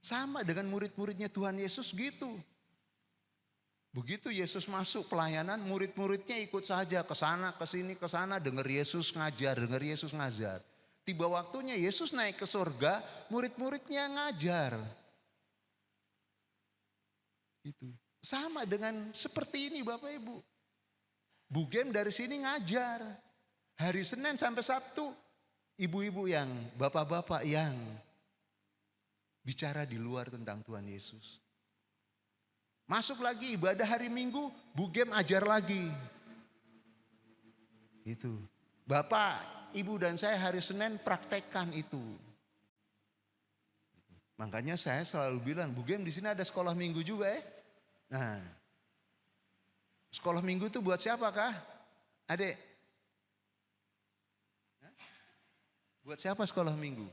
Sama dengan murid-muridnya Tuhan Yesus gitu. Begitu Yesus masuk pelayanan, murid-muridnya ikut saja ke sana, ke sana, dengar Yesus ngajar, dengar Yesus ngajar. Tiba waktunya Yesus naik ke surga, murid-muridnya ngajar. Itu sama dengan seperti ini Bapak Ibu. Bu Gem dari sini ngajar. Hari Senin sampai Sabtu, ibu-ibu yang, bapak-bapak yang bicara di luar tentang Tuhan Yesus. Masuk lagi ibadah hari Minggu, Bu Gem ajar lagi. Itu. Bapak, Ibu dan saya hari Senin praktekkan itu. Makanya saya selalu bilang, Bu Gem di sini ada sekolah Minggu juga ya. Nah, sekolah Minggu itu buat siapa kah? Adek? Buat siapa sekolah Minggu?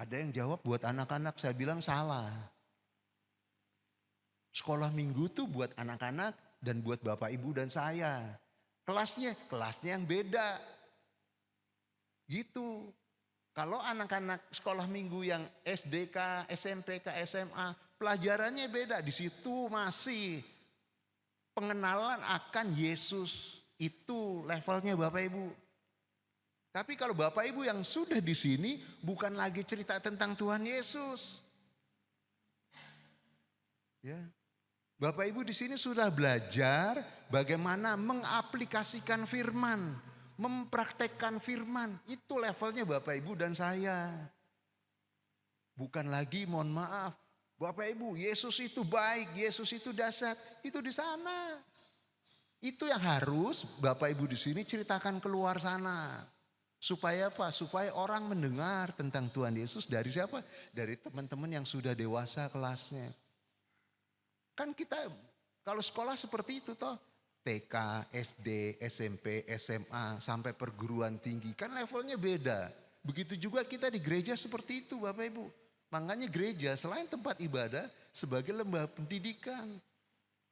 Ada yang jawab buat anak-anak, saya bilang salah. Sekolah Minggu tuh buat anak-anak dan buat Bapak Ibu dan saya. Kelasnya yang beda. Gitu. Kalau anak-anak sekolah Minggu yang SDK, SMPK, SMA, pelajarannya beda. Di situ masih pengenalan akan Yesus. Itu levelnya Bapak Ibu. Tapi kalau Bapak Ibu yang sudah di sini bukan lagi cerita tentang Tuhan Yesus. Ya. Bapak Ibu di sini sudah belajar bagaimana mengaplikasikan firman, mempraktekkan firman. Itu levelnya Bapak Ibu dan saya. Bukan lagi mohon maaf, Bapak Ibu, Yesus itu baik, Yesus itu dahsyat, itu di sana. Itu yang harus Bapak Ibu di sini ceritakan keluar sana. Supaya apa? Supaya orang mendengar tentang Tuhan Yesus dari siapa? Dari teman-teman yang sudah dewasa kelasnya. Kan kita kalau sekolah seperti itu toh. TK, SD, SMP, SMA sampai perguruan tinggi. Kan levelnya beda. Begitu juga kita di gereja seperti itu Bapak Ibu. Makanya gereja selain tempat ibadah sebagai lembaga pendidikan.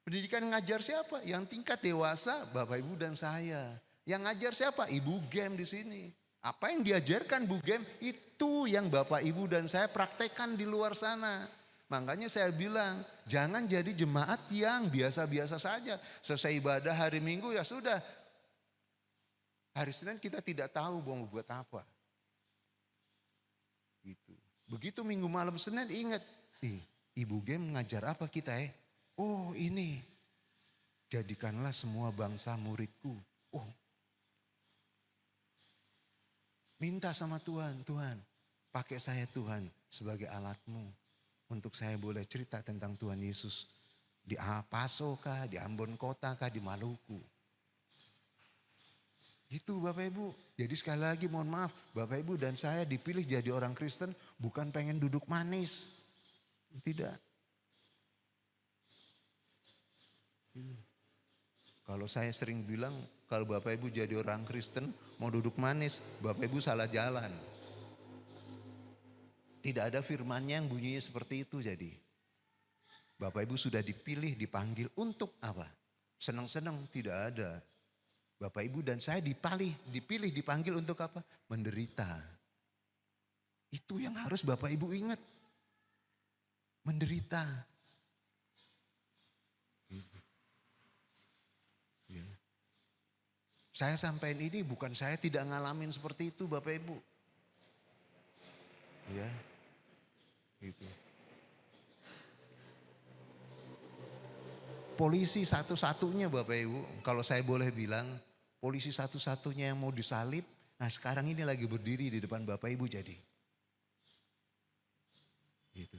Pendidikan ngajar siapa? Yang tingkat dewasa Bapak Ibu dan saya. Yang ngajar siapa? Ibu Gem di sini. Apa yang diajarkan Bu Gem itu yang Bapak Ibu dan saya praktekkan di luar sana. Makanya saya bilang jangan jadi jemaat yang biasa-biasa saja. Selesai ibadah hari Minggu ya sudah. Hari Senin kita tidak tahu mau buat apa. Gitu. Begitu Minggu malam Senin ingat. Ibu Gem ngajar apa kita ya? Oh ini. Jadikanlah semua bangsa muridku. Oh. Minta sama Tuhan, Tuhan pakai saya Tuhan sebagai alatmu. Untuk saya boleh cerita tentang Tuhan Yesus. Di Paso kah, di Ambon Kota kah, di Maluku. Gitu Bapak Ibu. Jadi sekali lagi mohon maaf, Bapak Ibu dan saya dipilih jadi orang Kristen bukan pengen duduk manis. Tidak. Kalau saya sering bilang, kalau Bapak Ibu jadi orang Kristen mau duduk manis, Bapak Ibu salah jalan. Tidak ada firmannya yang bunyinya seperti itu jadi. Bapak Ibu sudah dipilih, dipanggil untuk apa? Senang-senang tidak ada. Bapak Ibu dan saya dipilih, dipanggil untuk apa? Menderita. Itu yang harus Bapak Ibu ingat. Menderita. Saya sampaikan ini bukan saya tidak ngalamin seperti itu Bapak Ibu. Ya. Gitu. Polisi satu-satunya Bapak Ibu, kalau saya boleh bilang, polisi satu-satunya yang mau disalib, nah sekarang ini lagi berdiri di depan Bapak Ibu jadi. Gitu.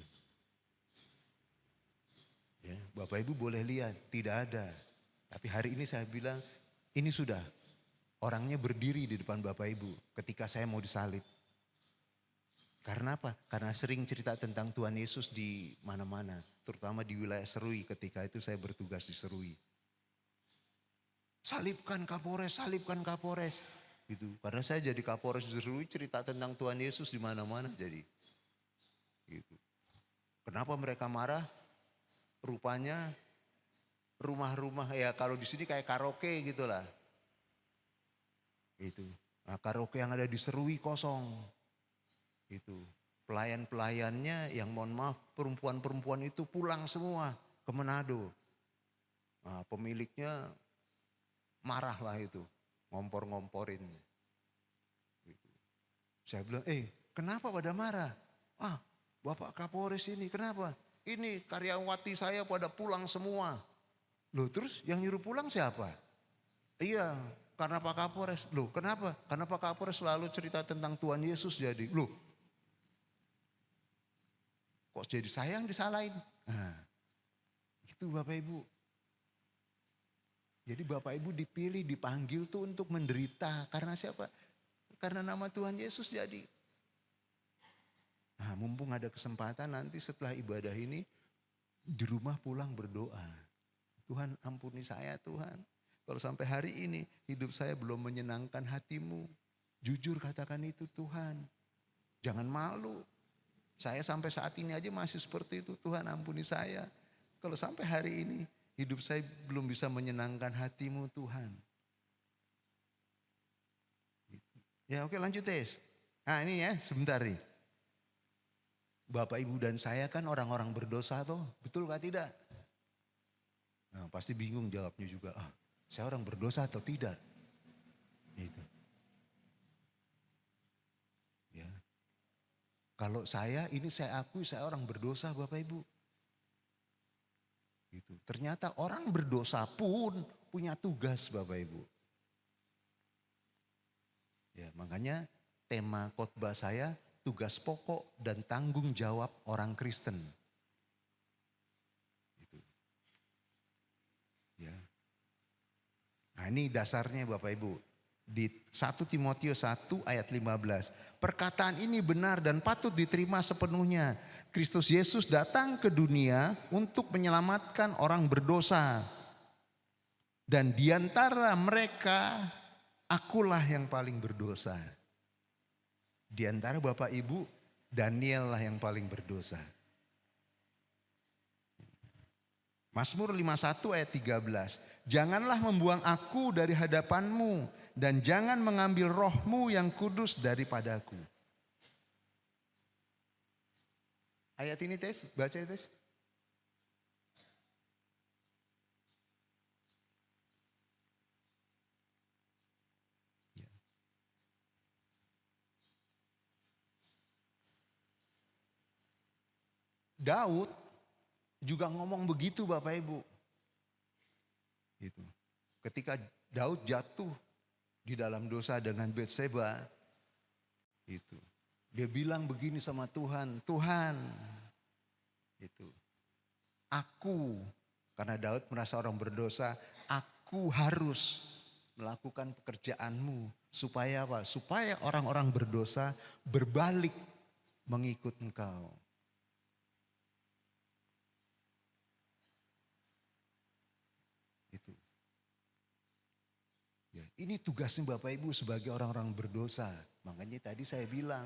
Ya, Bapak Ibu boleh lihat, tidak ada. Tapi hari ini saya bilang, ini sudah. Orangnya berdiri di depan Bapak Ibu ketika saya mau disalib. Karena apa? Karena sering cerita tentang Tuhan Yesus di mana-mana. Terutama di wilayah Serui ketika itu saya bertugas di Serui. Salibkan Kapolres, salibkan Kapolres. Gitu. Karena saya jadi Kapolres di Serui cerita tentang Tuhan Yesus di mana-mana jadi. Gitu. Kenapa mereka marah? Rupanya rumah-rumah ya kalau di sini kayak karaoke gitulah. Itu. Nah, karaoke yang ada di Serui kosong. Itu. Pelayan-pelayannya yang mohon maaf perempuan-perempuan itu pulang semua ke Manado. Nah, pemiliknya marah lah itu. Ngompor-ngomporin. Gitu. Saya bilang, kenapa pada marah? Bapak Kapolres ini kenapa? Ini karyawati saya pada pulang semua. Loh terus yang nyuruh pulang siapa? Iya. Karena Pak Kapolres. Loh kenapa? Karena Pak Kapolres selalu cerita tentang Tuhan Yesus jadi. Loh kok jadi saya yang disalahin? Nah, itu Bapak Ibu. Jadi Bapak Ibu dipilih, dipanggil tuh untuk menderita. Karena siapa? Karena nama Tuhan Yesus jadi. Nah mumpung ada kesempatan nanti setelah ibadah ini di rumah pulang berdoa. Tuhan ampuni saya Tuhan. Kalau sampai hari ini hidup saya belum menyenangkan hatimu. Jujur katakan itu Tuhan. Jangan malu. Saya sampai saat ini aja masih seperti itu. Tuhan ampuni saya. Kalau sampai hari ini hidup saya belum bisa menyenangkan hatimu Tuhan. Ya oke lanjut Tes. Nah ini ya sebentar nih. Bapak Ibu dan saya kan orang-orang berdosa toh. Betul kah tidak? Nah pasti bingung jawabnya juga. Saya orang berdosa atau tidak? Gitu. Ya. Kalau saya akui saya orang berdosa Bapak Ibu. Gitu. Ternyata orang berdosa pun punya tugas Bapak Ibu. Ya, makanya tema khotbah saya tugas pokok dan tanggung jawab orang Kristen. Gitu. Ya. Nah ini dasarnya Bapak Ibu. Di 1 Timotius 1 ayat 15. Perkataan ini benar dan patut diterima sepenuhnya. Kristus Yesus datang ke dunia untuk menyelamatkan orang berdosa. Dan di antara mereka akulah yang paling berdosa. Di antara Bapak Ibu Daniel lah yang paling berdosa. Mazmur 51 ayat 13. Janganlah membuang aku dari hadapanmu. dan jangan mengambil rohmu yang kudus daripadaku. Ayat ini tes, baca ya tes. Daud juga ngomong begitu Bapak Ibu. Gitu. Ketika Daud jatuh di dalam dosa dengan Batseba, itu dia bilang begini sama Tuhan, Tuhan, itu aku, karena Daud merasa orang berdosa, aku harus melakukan pekerjaanmu supaya apa? Supaya orang-orang berdosa berbalik mengikut engkau. Itu. Ya, ini tugasnya Bapak Ibu sebagai orang-orang berdosa. Makanya tadi saya bilang,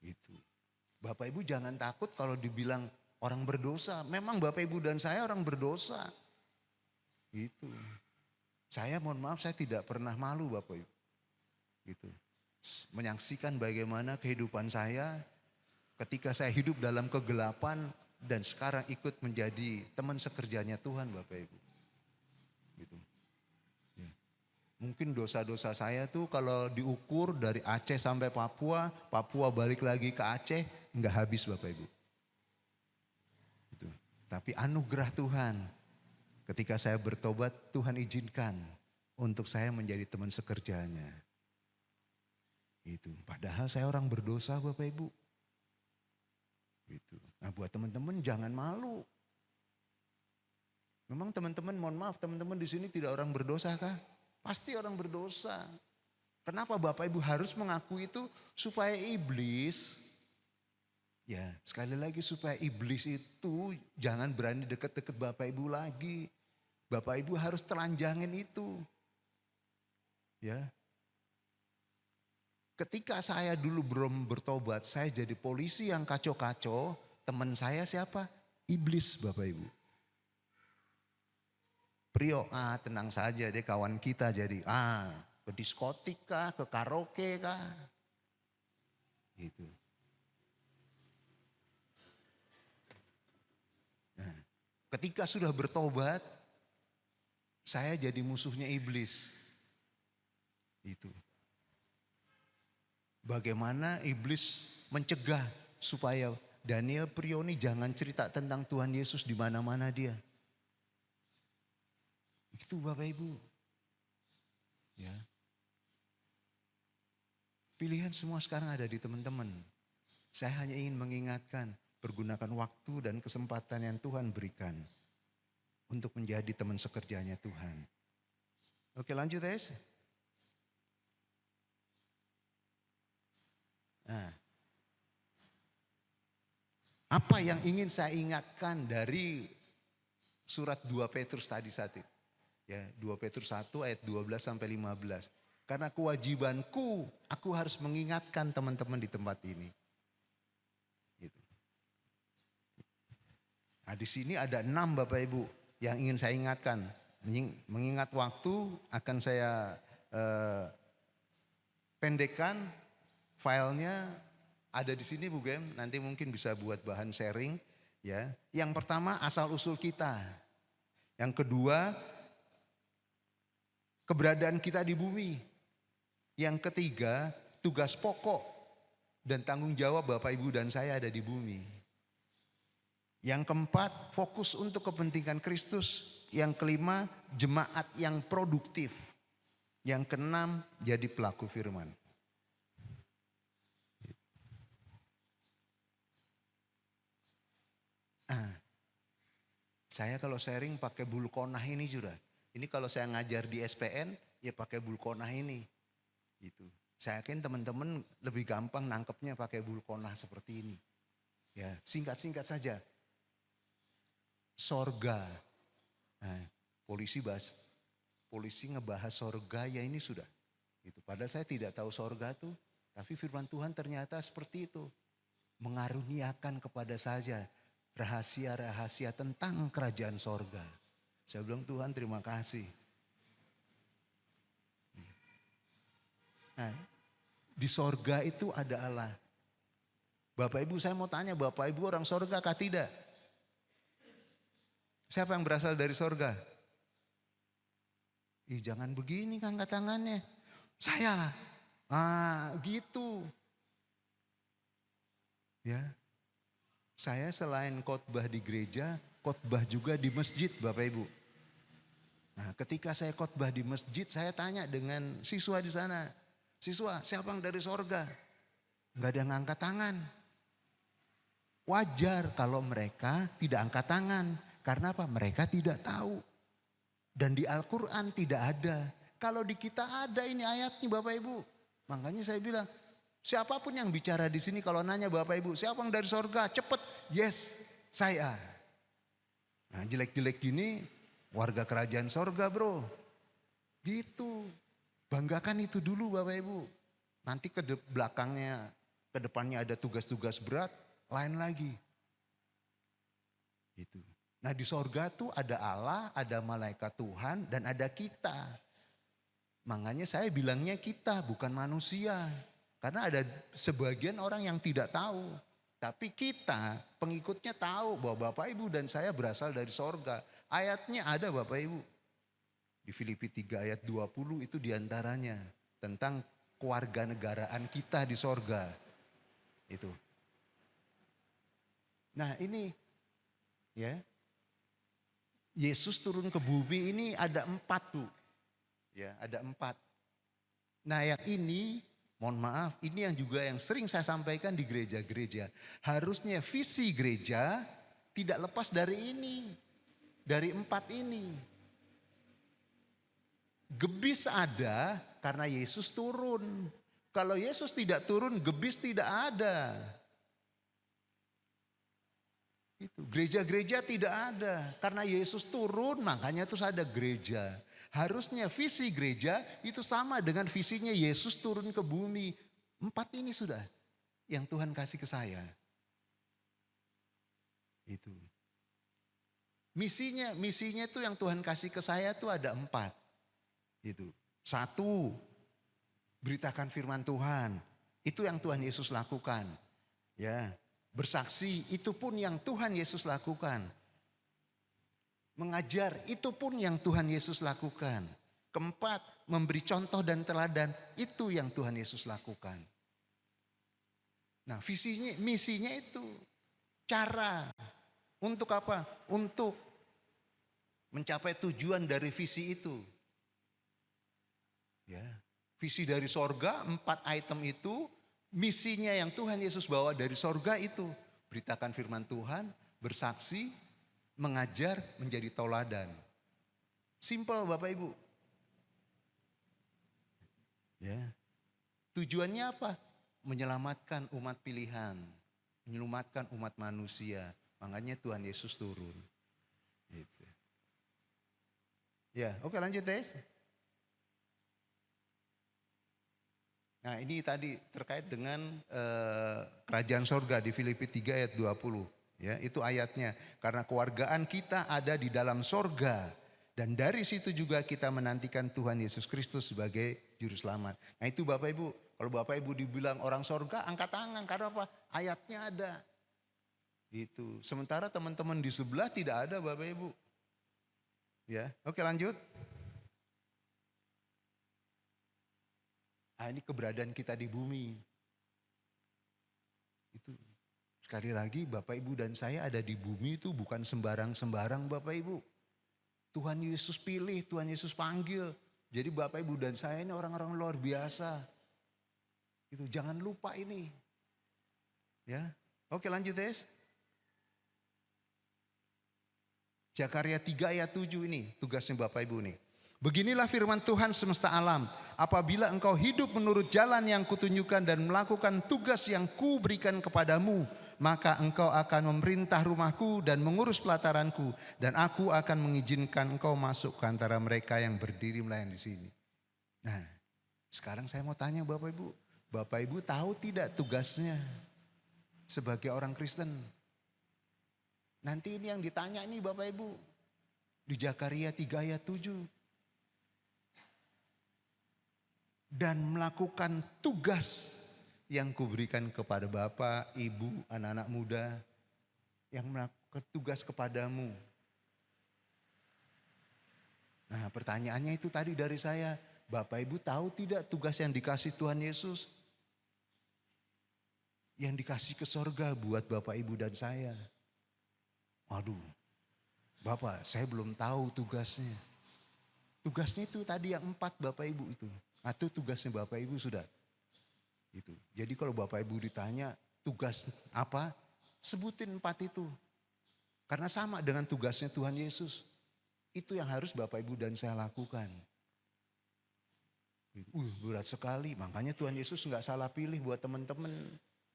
itu. Bapak Ibu jangan takut kalau dibilang orang berdosa. Memang Bapak Ibu dan saya orang berdosa. Gitu. Saya mohon maaf, saya tidak pernah malu Bapak Ibu. Gitu. Menyaksikan bagaimana kehidupan saya ketika saya hidup dalam kegelapan dan sekarang ikut menjadi teman sekerjanya Tuhan Bapak Ibu. Gitu. Ya. Mungkin dosa-dosa saya tuh kalau diukur dari Aceh sampai Papua, Papua balik lagi ke Aceh, enggak habis Bapak Ibu. Gitu. Tapi anugerah Tuhan, ketika saya bertobat, Tuhan izinkan untuk saya menjadi teman sekerjanya. Gitu. Padahal saya orang berdosa Bapak Ibu. Gitu. Nah buat teman-teman jangan malu. Memang teman-teman mohon maaf, teman-teman di sini tidak orang berdosa kah? Pasti orang berdosa. Kenapa Bapak Ibu harus mengakui itu? Supaya iblis, ya sekali lagi supaya iblis itu jangan berani dekat-dekat Bapak Ibu lagi. Bapak Ibu harus telanjangin itu. Ya. Ketika saya dulu belum bertobat, saya jadi polisi yang kacau-kacau. Teman saya siapa? Iblis Bapak Ibu. Prio, tenang saja dia kawan kita jadi. Ke diskotik kah, ke karaoke kah. Gitu. Nah, ketika sudah bertobat, saya jadi musuhnya iblis. Itu. Bagaimana iblis mencegah supaya Daniel Prioni jangan cerita tentang Tuhan Yesus di mana-mana dia. Itu Bapak Ibu. Ya. Pilihan semua sekarang ada di teman-teman. Saya hanya ingin mengingatkan, pergunakan waktu dan kesempatan yang Tuhan berikan untuk menjadi teman sekerjanya Tuhan. Oke, lanjut guys. Nah, apa yang ingin saya ingatkan dari surat 2 Petrus tadi satu? Ya, 2 Petrus 1 ayat 12 sampai 15. Karena kewajibanku, aku harus mengingatkan teman-teman di tempat ini. Gitu. Nah, di sini ada 6 Bapak Ibu yang ingin saya ingatkan. Mengingat waktu akan saya pendekkan. Filenya ada di sini Bu Gem, nanti mungkin bisa buat bahan sharing. Ya. Yang pertama asal usul kita. Yang kedua keberadaan kita di bumi. Yang ketiga tugas pokok dan tanggung jawab Bapak Ibu dan saya ada di bumi. Yang keempat fokus untuk kepentingan Kristus. Yang kelima jemaat yang produktif. Yang keenam jadi pelaku firman. Saya kalau sharing pakai bulkonah ini sudah. Ini kalau saya ngajar di SPN ya pakai bulkonah ini. Gitu. Saya yakin teman-teman lebih gampang nangkepnya pakai bulkonah seperti ini. Ya, singkat-singkat saja. Sorga. Nah, polisi ngebahas sorga ya ini sudah. Gitu. Padahal saya tidak tahu sorga tuh, tapi firman Tuhan ternyata seperti itu. Mengaruniakan kepada saya rahasia-rahasia tentang kerajaan sorga. Saya bilang Tuhan terima kasih. Nah, di sorga itu ada Allah. Bapak Ibu, saya mau tanya, Bapak Ibu orang sorga kah tidak? Siapa yang berasal dari sorga? Ih, jangan begini kan angkat tangannya. Saya. Gitu. Ya. Saya selain khotbah di gereja, khotbah juga di masjid, Bapak Ibu. Nah, ketika saya khotbah di masjid, saya tanya dengan siswa di sana. Siswa, siapa yang dari sorga? Enggak ada yang angkat tangan. Wajar kalau mereka tidak angkat tangan. Karena apa? Mereka tidak tahu. Dan di Al-Quran tidak ada. Kalau di kita ada ini ayatnya Bapak Ibu. Makanya saya bilang, siapapun yang bicara di sini kalau nanya Bapak Ibu, siapa yang dari sorga? Cepet, yes, saya. Nah, jelek-jelek gini, warga kerajaan sorga bro. Gitu. Banggakan itu dulu Bapak Ibu. Nanti ke belakangnya, ke depannya ada tugas-tugas berat, lain lagi. Gitu. Nah di sorga tuh ada Allah, ada malaikat Tuhan, dan ada kita. Makanya saya bilangnya kita, bukan manusia. Karena ada sebagian orang yang tidak tahu. Tapi kita, pengikutnya tahu bahwa Bapak Ibu dan saya berasal dari sorga. Ayatnya ada Bapak Ibu. Di Filipi 3 ayat 20 itu diantaranya. Tentang kewarganegaraan kita di sorga. Itu. Nah ini ya, Yesus turun ke bumi ini ada 4 tuh. Ya, ada 4. Nah yang ini, mohon maaf, ini yang juga yang sering saya sampaikan di gereja-gereja. Harusnya visi gereja tidak lepas dari ini. Dari 4 ini. Gebis ada karena Yesus turun. Kalau Yesus tidak turun, gebis tidak ada. Itu gereja-gereja tidak ada karena Yesus turun, makanya terus ada gereja. Harusnya visi gereja itu sama dengan visinya Yesus turun ke bumi. 4 ini sudah yang Tuhan kasih ke saya. Itu. Misinya itu yang Tuhan kasih ke saya itu ada 4. Itu. 1, beritakan firman Tuhan. Itu yang Tuhan Yesus lakukan. Ya. Bersaksi itu pun yang Tuhan Yesus lakukan. Mengajar itu pun yang Tuhan Yesus lakukan. Keempat, memberi contoh dan teladan itu yang Tuhan Yesus lakukan. Nah visinya, misinya itu. Cara. Untuk apa? Untuk mencapai tujuan dari visi itu. Ya, visi dari sorga 4 item itu. Misinya yang Tuhan Yesus bawa dari sorga itu. Beritakan firman Tuhan, bersaksi, mengajar, menjadi tauladan. Simple Bapak Ibu. Ya. Tujuannya apa? Menyelamatkan umat pilihan. Menyelamatkan umat manusia. Makanya Tuhan Yesus turun. Gitu. Ya, oke lanjut Tes. Nah ini tadi terkait dengan kerajaan sorga di Filipi 3 ayat 20. Ya, itu ayatnya. Karena kewargaan kita ada di dalam sorga. Dan dari situ juga kita menantikan Tuhan Yesus Kristus sebagai juru selamat. Nah itu Bapak Ibu. Kalau Bapak Ibu dibilang orang sorga angkat tangan. Karena apa? Ayatnya ada. Itu. Sementara teman-teman di sebelah tidak ada Bapak Ibu. Ya, oke lanjut. Nah ini keberadaan kita di bumi. Itu sekali lagi Bapak Ibu dan saya ada di bumi itu bukan sembarang-sembarang Bapak Ibu. Tuhan Yesus pilih, Tuhan Yesus panggil. Jadi Bapak Ibu dan saya ini orang-orang luar biasa. Itu jangan lupa ini. Ya. Oke lanjut Tes. Zakaria 3 ayat 7 ini tugasnya Bapak Ibu nih. Beginilah firman Tuhan semesta alam. Apabila engkau hidup menurut jalan yang kutunjukkan dan melakukan tugas yang kuberikan kepadamu, maka engkau akan memerintah rumahku dan mengurus pelataranku. Dan aku akan mengizinkan engkau masuk ke antara mereka yang berdiri melayani di sini. Nah, sekarang saya mau tanya Bapak Ibu. Bapak Ibu tahu tidak tugasnya sebagai orang Kristen? Nanti ini yang ditanya nih Bapak Ibu. Di Zakaria 3 ayat 7. dan melakukan tugas yang kuberikan kepada Bapak, Ibu, anak-anak muda yang melakukan tugas kepadamu. Nah, pertanyaannya itu tadi dari saya, Bapak Ibu tahu tidak tugas yang dikasih Tuhan Yesus? Yang dikasih ke sorga buat Bapak Ibu dan saya. Waduh, Bapak saya belum tahu tugasnya. Tugasnya itu tadi yang 4 Bapak Ibu itu. Atau tugasnya Bapak Ibu sudah. Itu. Jadi kalau Bapak Ibu ditanya tugas apa, sebutin 4 itu. Karena sama dengan tugasnya Tuhan Yesus. Itu yang harus Bapak Ibu dan saya lakukan. Berat sekali, makanya Tuhan Yesus nggak salah pilih buat teman-teman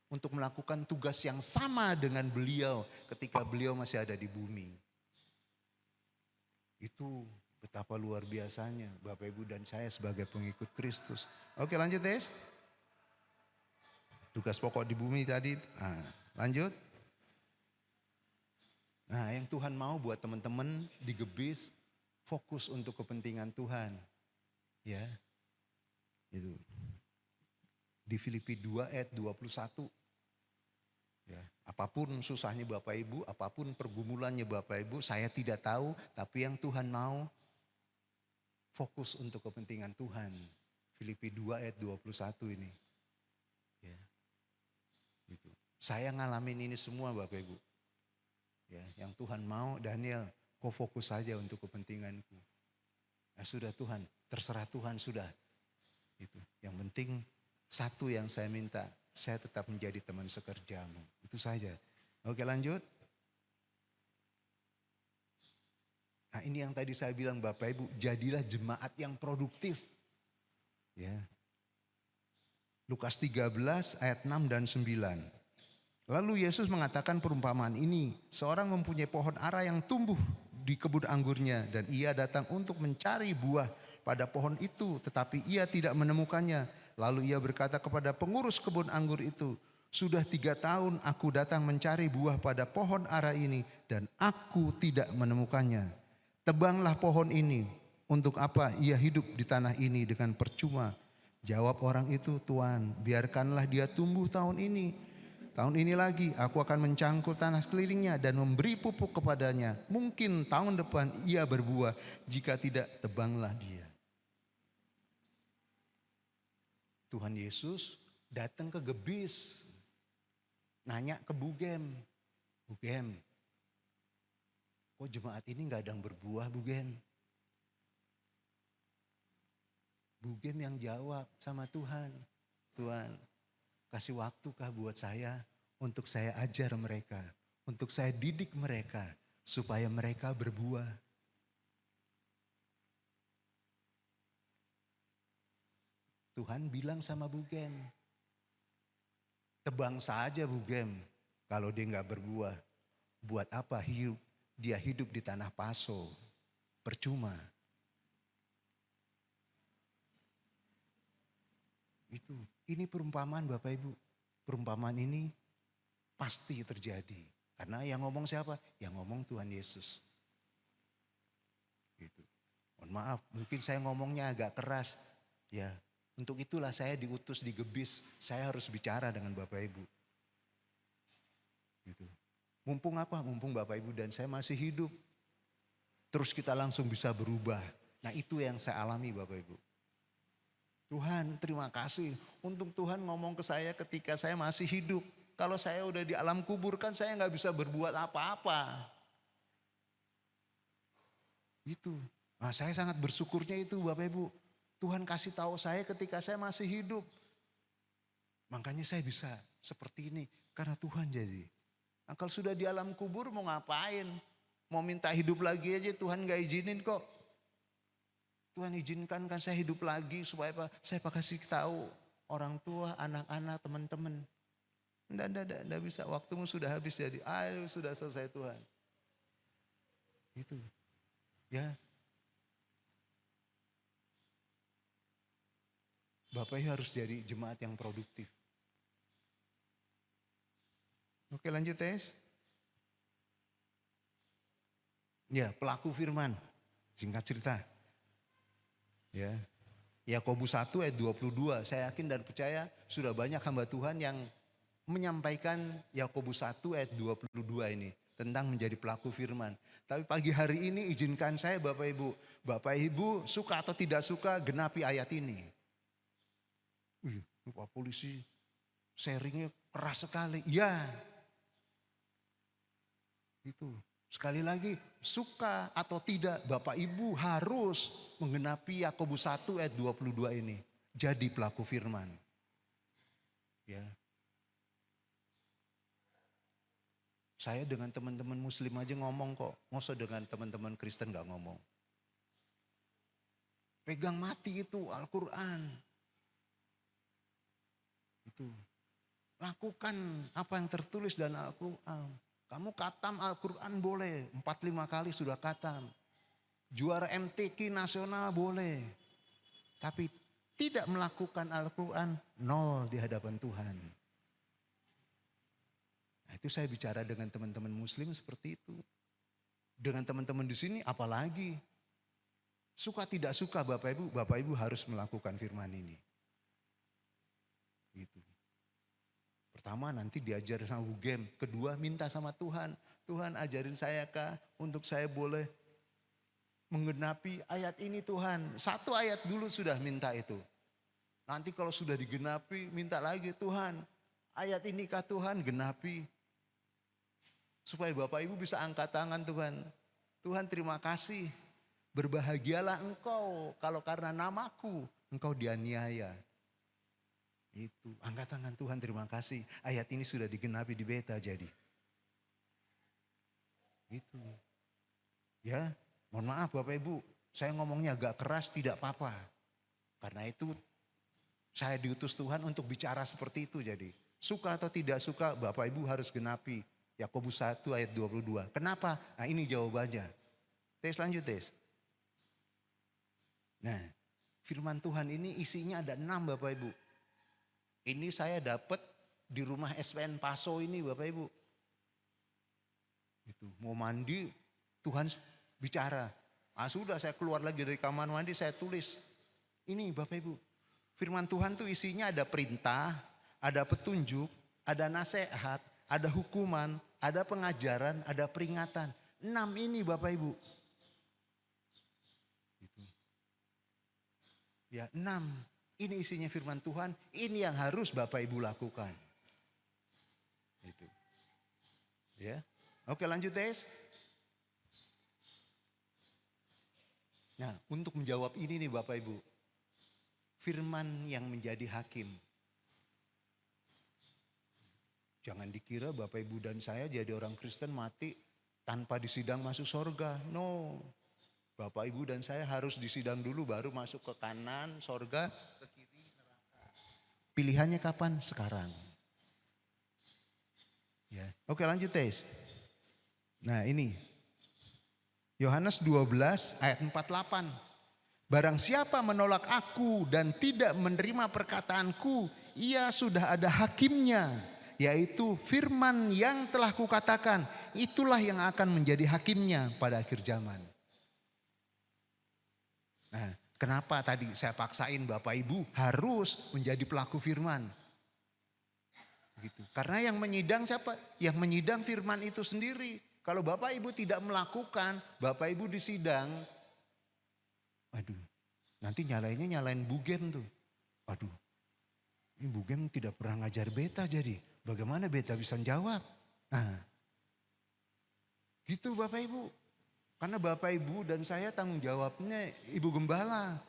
untuk melakukan tugas yang sama dengan beliau ketika beliau masih ada di bumi. Itu betapa luar biasanya Bapak Ibu dan saya sebagai pengikut Kristus. Oke, lanjut Tes. Tugas pokok di bumi tadi. Nah, lanjut. Nah, yang Tuhan mau buat teman-teman digebis, fokus untuk kepentingan Tuhan. Ya. Itu. Di Filipi 2 ayat 21. Ya, apapun susahnya Bapak Ibu, apapun pergumulannya Bapak Ibu, saya tidak tahu, tapi yang Tuhan mau fokus untuk kepentingan Tuhan. Filipi 2 ayat 21 ini. Ya. Gitu. Saya ngalamin ini semua Bapak Ibu. Ya, yang Tuhan mau, Daniel, kau fokus saja untuk kepentinganku. Nah, sudah Tuhan, terserah Tuhan sudah. Itu. Yang penting satu yang saya minta, saya tetap menjadi teman sekerjamu. Itu saja. Oke, lanjut. Nah, ini yang tadi saya bilang Bapak Ibu, jadilah jemaat yang produktif. Ya. Lukas 13 ayat 6 dan 9. Lalu Yesus mengatakan perumpamaan ini, seorang mempunyai pohon ara yang tumbuh di kebun anggurnya dan ia datang untuk mencari buah pada pohon itu, tetapi ia tidak menemukannya. Lalu ia berkata kepada pengurus kebun anggur itu, sudah 3 tahun aku datang mencari buah pada pohon ara ini dan aku tidak menemukannya. Tebanglah pohon ini, untuk apa ia hidup di tanah ini dengan percuma? Jawab orang itu, Tuan, biarkanlah dia tumbuh tahun ini. Tahun ini lagi aku akan mencangkul tanah sekelilingnya dan memberi pupuk kepadanya. Mungkin tahun depan ia berbuah, jika tidak tebanglah dia. Tuhan Yesus datang ke Gebis, nanya ke Bugem, Bugem, kok jemaat ini gak ada yang berbuah Bugem? Bugem yang jawab sama Tuhan, Tuhan kasih waktukah buat saya untuk saya ajar mereka, untuk saya didik mereka supaya mereka berbuah. Tuhan bilang sama Bugem, tebang saja Bugem, kalau dia nggak berbuah, buat apa dia hidup di tanah paso, percuma. Itu, ini perumpamaan Bapak Ibu, perumpamaan ini pasti terjadi, karena yang ngomong siapa? Yang ngomong Tuhan Yesus. Gitu. Mohon maaf, mungkin saya ngomongnya agak keras, ya. Untuk itulah saya diutus di Gebis, saya harus bicara dengan Bapak Ibu. Gitu. Mumpung apa? Mumpung Bapak Ibu dan saya masih hidup. Terus kita langsung bisa berubah. Nah, itu yang saya alami Bapak Ibu. Tuhan, terima kasih. Untung Tuhan ngomong ke saya ketika saya masih hidup. Kalau saya udah di alam kubur kan saya nggak bisa berbuat apa-apa. Itu. Nah, saya sangat bersyukurnya itu Bapak Ibu. Tuhan kasih tahu saya ketika saya masih hidup. Makanya saya bisa seperti ini. Karena Tuhan jadi. Nah, kalau sudah di alam kubur mau ngapain? Mau minta hidup lagi aja Tuhan gak izinin kok. Tuhan izinkan kan saya hidup lagi supaya apa? Saya kasih tahu orang tua, anak-anak, teman-teman. Enggak bisa. Waktumu sudah habis jadi. Ayo sudah selesai Tuhan. Itu. Ya. Bapak Ibu harus jadi jemaat yang produktif. Oke, lanjut Tes. Ya, pelaku firman. Singkat cerita. Ya. Yakobus 1 ayat 22. Saya yakin dan percaya sudah banyak hamba Tuhan yang menyampaikan Yakobus 1 ayat 22 ini tentang menjadi pelaku firman. Tapi pagi hari ini izinkan saya Bapak Ibu suka atau tidak suka genapi ayat ini. Pak polisi sharingnya keras sekali. Ya, itu. Sekali lagi, suka atau tidak Bapak Ibu harus menggenapi Yakobus 1 ayat 22 ini. Jadi pelaku firman. Ya. Saya dengan teman-teman muslim aja ngomong kok. Masa dengan teman-teman Kristen gak ngomong. Pegang mati itu Al-Quran. Itu. Lakukan apa yang tertulis dalam Al-Quran. Kamu katam Al-Quran boleh, 4-5 kali sudah katam. Juara MTQ nasional boleh. Tapi tidak melakukan Al-Quran, 0 di hadapan Tuhan. Nah, itu saya bicara dengan teman-teman muslim seperti itu. Dengan teman-teman di sini apalagi. Suka tidak suka Bapak Ibu harus melakukan firman ini. Gitu. Pertama nanti diajar sama Bugem. Kedua minta sama Tuhan. Tuhan ajarin saya kah untuk saya boleh menggenapi ayat ini Tuhan. 1 ayat dulu sudah minta itu. Nanti kalau sudah digenapi minta lagi Tuhan. Ayat ini kah Tuhan genapi. Supaya Bapak Ibu bisa angkat tangan Tuhan. Tuhan terima kasih. Berbahagialah engkau kalau karena namaku engkau dianiaya. Itu, angkat tangan Tuhan terima kasih. Ayat ini sudah digenapi di beta jadi. Gitu. Ya, mohon maaf Bapak Ibu. Saya ngomongnya agak keras tidak apa-apa. Karena itu saya diutus Tuhan untuk bicara seperti itu jadi. Suka atau tidak suka Bapak Ibu harus genapi. Yakobus 1 ayat 22. Kenapa? Nah ini jawabannya. Tes lanjut tes. Nah firman Tuhan ini isinya ada 6 Bapak Ibu. Ini saya dapat di rumah SPN Paso ini Bapak Ibu. Itu mau mandi Tuhan bicara. Sudah saya keluar lagi dari kamar mandi saya tulis. Ini Bapak Ibu. Firman Tuhan tuh isinya ada perintah, ada petunjuk, ada nasihat, ada hukuman, ada pengajaran, ada peringatan. 6 ini Bapak Ibu. Gitu. Ya 6. Ini isinya firman Tuhan, ini yang harus Bapak Ibu lakukan. Itu. Ya. Oke lanjut Tes. Nah untuk menjawab ini nih Bapak Ibu. Firman yang menjadi hakim. Jangan dikira Bapak Ibu dan saya jadi orang Kristen mati tanpa disidang masuk sorga. No. Bapak Ibu dan saya harus disidang dulu baru masuk ke kanan sorga, ke kiri neraka. Pilihannya kapan? Sekarang. Ya. Oke lanjut Tes. Nah ini. Yohanes 12 ayat 48. Barang siapa menolak aku dan tidak menerima perkataanku, ia sudah ada hakimnya. Yaitu firman yang telah kukatakan, itulah yang akan menjadi hakimnya pada akhir zaman. Nah, kenapa tadi saya paksain Bapak Ibu harus menjadi pelaku firman? Gitu. Karena yang menyidang siapa? Yang menyidang firman itu sendiri. Kalau Bapak Ibu tidak melakukan, Bapak Ibu disidang. Aduh, nanti nyalain Bugem tuh. Aduh, ini Bugem tidak pernah ngajar beta jadi. Bagaimana beta bisa jawab? Nah, gitu Bapak Ibu. Karena Bapak Ibu dan saya tanggung jawabnya Ibu Gembala.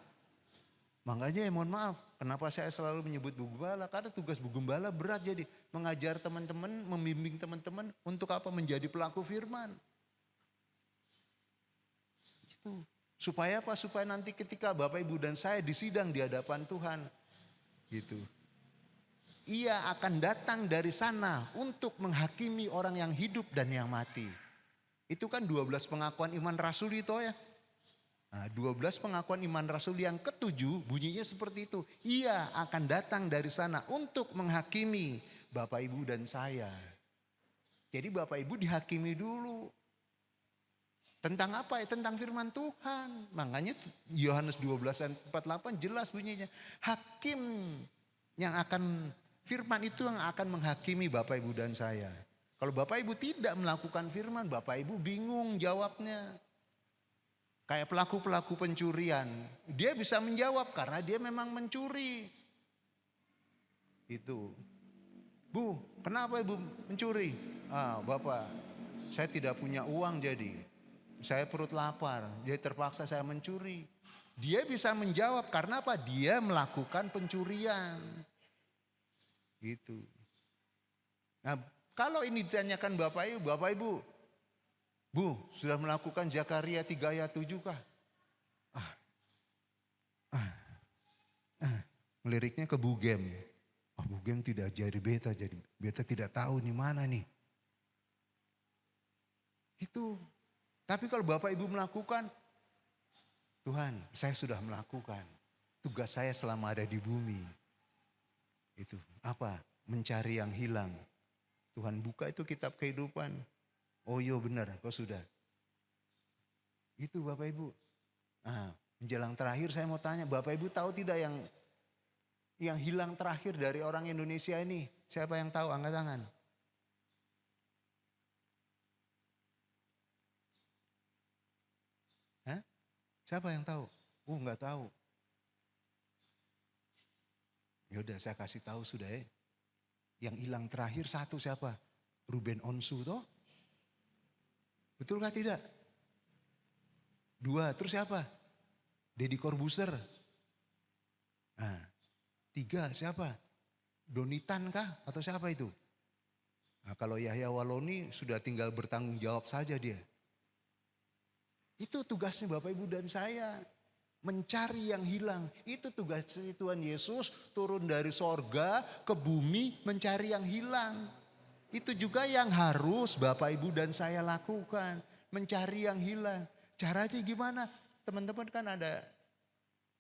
Makanya mohon maaf, kenapa saya selalu menyebut Bu Gembala? Karena tugas Bu Gembala berat jadi mengajar teman-teman, membimbing teman-teman untuk apa? Menjadi pelaku firman. Itu. Supaya apa? Supaya nanti ketika Bapak Ibu dan saya disidang di hadapan Tuhan. Gitu. Ia akan datang dari sana untuk menghakimi orang yang hidup dan yang mati. Itu kan 12 pengakuan iman rasul itu ya. Nah, 12 pengakuan iman rasul yang ke-7 bunyinya seperti itu. Ia akan datang dari sana untuk menghakimi Bapak Ibu dan saya. Jadi Bapak Ibu dihakimi dulu. Tentang apa ya? Tentang firman Tuhan. Makanya Yohanes 12 ayat 48 jelas bunyinya. Hakim yang akan, firman itu yang akan menghakimi Bapak Ibu dan saya. Kalau Bapak Ibu tidak melakukan firman, Bapak Ibu bingung jawabnya. Kayak pelaku-pelaku pencurian. Dia bisa menjawab karena dia memang mencuri. Itu. Bu, kenapa Ibu mencuri? Bapak, saya tidak punya uang jadi. Saya perut lapar, jadi terpaksa saya mencuri. Dia bisa menjawab karena apa? Dia melakukan pencurian. Gitu. Nah, kalau ini ditanyakan Bapak Ibu, Bu, sudah melakukan Zakaria 3 ayat 7 kah? Meliriknya ke Bugem. Bugem tidak jadi beta tidak tahu nih mana nih. Itu. Tapi kalau Bapak Ibu melakukan, Tuhan, saya sudah melakukan. Tugas saya selama ada di bumi. Itu apa? Mencari yang hilang. Tuhan buka itu kitab kehidupan. Oh iya benar, kau sudah. Itu Bapak Ibu. Menjelang terakhir saya mau tanya, Bapak Ibu tahu tidak yang hilang terakhir dari orang Indonesia ini? Siapa yang tahu? Angkat tangan. Siapa yang tahu? Enggak tahu. Yaudah saya kasih tahu sudah ya. Yang hilang terakhir satu siapa? Ruben Onsu toh? Betul kah tidak? 2, terus siapa? Deddy Corbuzier. 3 siapa? Donitan kah? Atau siapa itu? Kalau Yahya Waloni sudah tinggal bertanggung jawab saja dia. Itu tugasnya Bapak Ibu dan saya. Mencari yang hilang. Itu tugas Tuhan Yesus turun dari sorga ke bumi mencari yang hilang. Itu juga yang harus Bapak Ibu dan saya lakukan. Mencari yang hilang. Caranya gimana? Teman-teman kan ada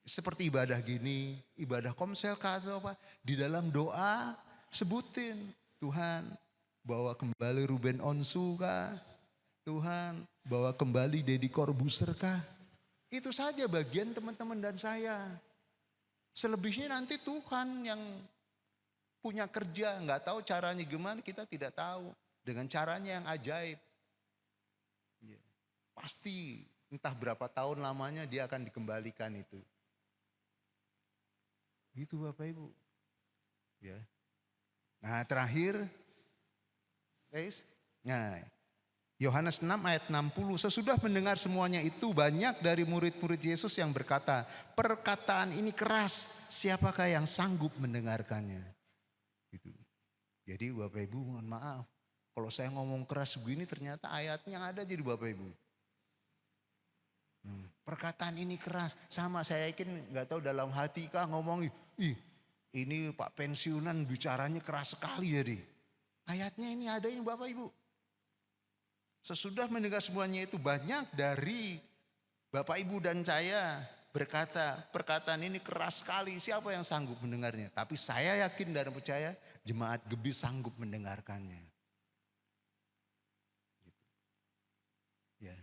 seperti ibadah gini. Ibadah komsel atau apa. Di dalam doa sebutin. Tuhan bawa kembali Ruben Onsu kah? Tuhan bawa kembali Deddy Corbuzier kah? Itu saja bagian teman-teman dan saya. Selebihnya nanti Tuhan yang punya kerja, nggak tahu caranya gimana, kita tidak tahu. Dengan caranya yang ajaib. Pasti entah berapa tahun lamanya dia akan dikembalikan itu. Gitu Bapak Ibu. Ya. Nah terakhir, guys. Nah, Yohanes 6 ayat 60, sesudah mendengar semuanya itu banyak dari murid-murid Yesus yang berkata, perkataan ini keras, siapakah yang sanggup mendengarkannya? Gitu. Jadi Bapak Ibu mohon maaf, kalau saya ngomong keras begini ternyata ayatnya ada jadi Bapak Ibu. Perkataan ini keras, sama saya yakin gak tahu dalam hati kah ngomong, ini Pak pensiunan bicaranya keras sekali jadi. Ayatnya ini ada ini Bapak Ibu. Sesudah mendengar semuanya itu banyak dari Bapak Ibu dan saya berkata, perkataan ini keras sekali, siapa yang sanggup mendengarnya? Tapi saya yakin dan percaya jemaat Gebis sanggup mendengarkannya. Ya,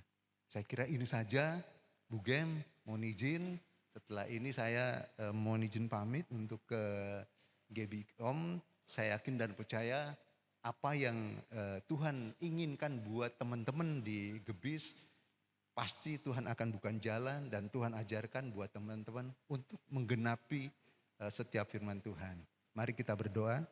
saya kira ini saja. Bu Gem, mohon izin. Setelah ini saya mohon izin pamit untuk ke GBIKOM. Saya yakin dan percaya apa yang Tuhan inginkan buat teman-teman di Gebis, pasti Tuhan akan bukan jalan dan Tuhan ajarkan buat teman-teman untuk menggenapi setiap firman Tuhan. Mari kita berdoa.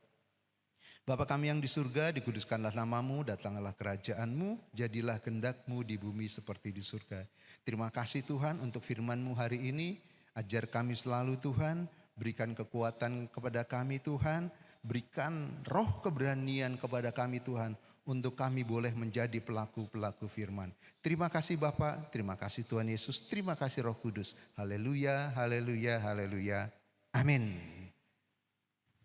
Bapa kami yang di surga, dikuduskanlah namamu, datanglah kerajaanmu, jadilah kehendak-mu di bumi seperti di surga. Terima kasih Tuhan untuk firman-Mu hari ini, ajar kami selalu Tuhan, berikan kekuatan kepada kami Tuhan, berikan roh keberanian kepada kami Tuhan, untuk kami boleh menjadi pelaku-pelaku firman. Terima kasih Bapa, terima kasih Tuhan Yesus, terima kasih Roh Kudus. Haleluya, haleluya, haleluya. Amin.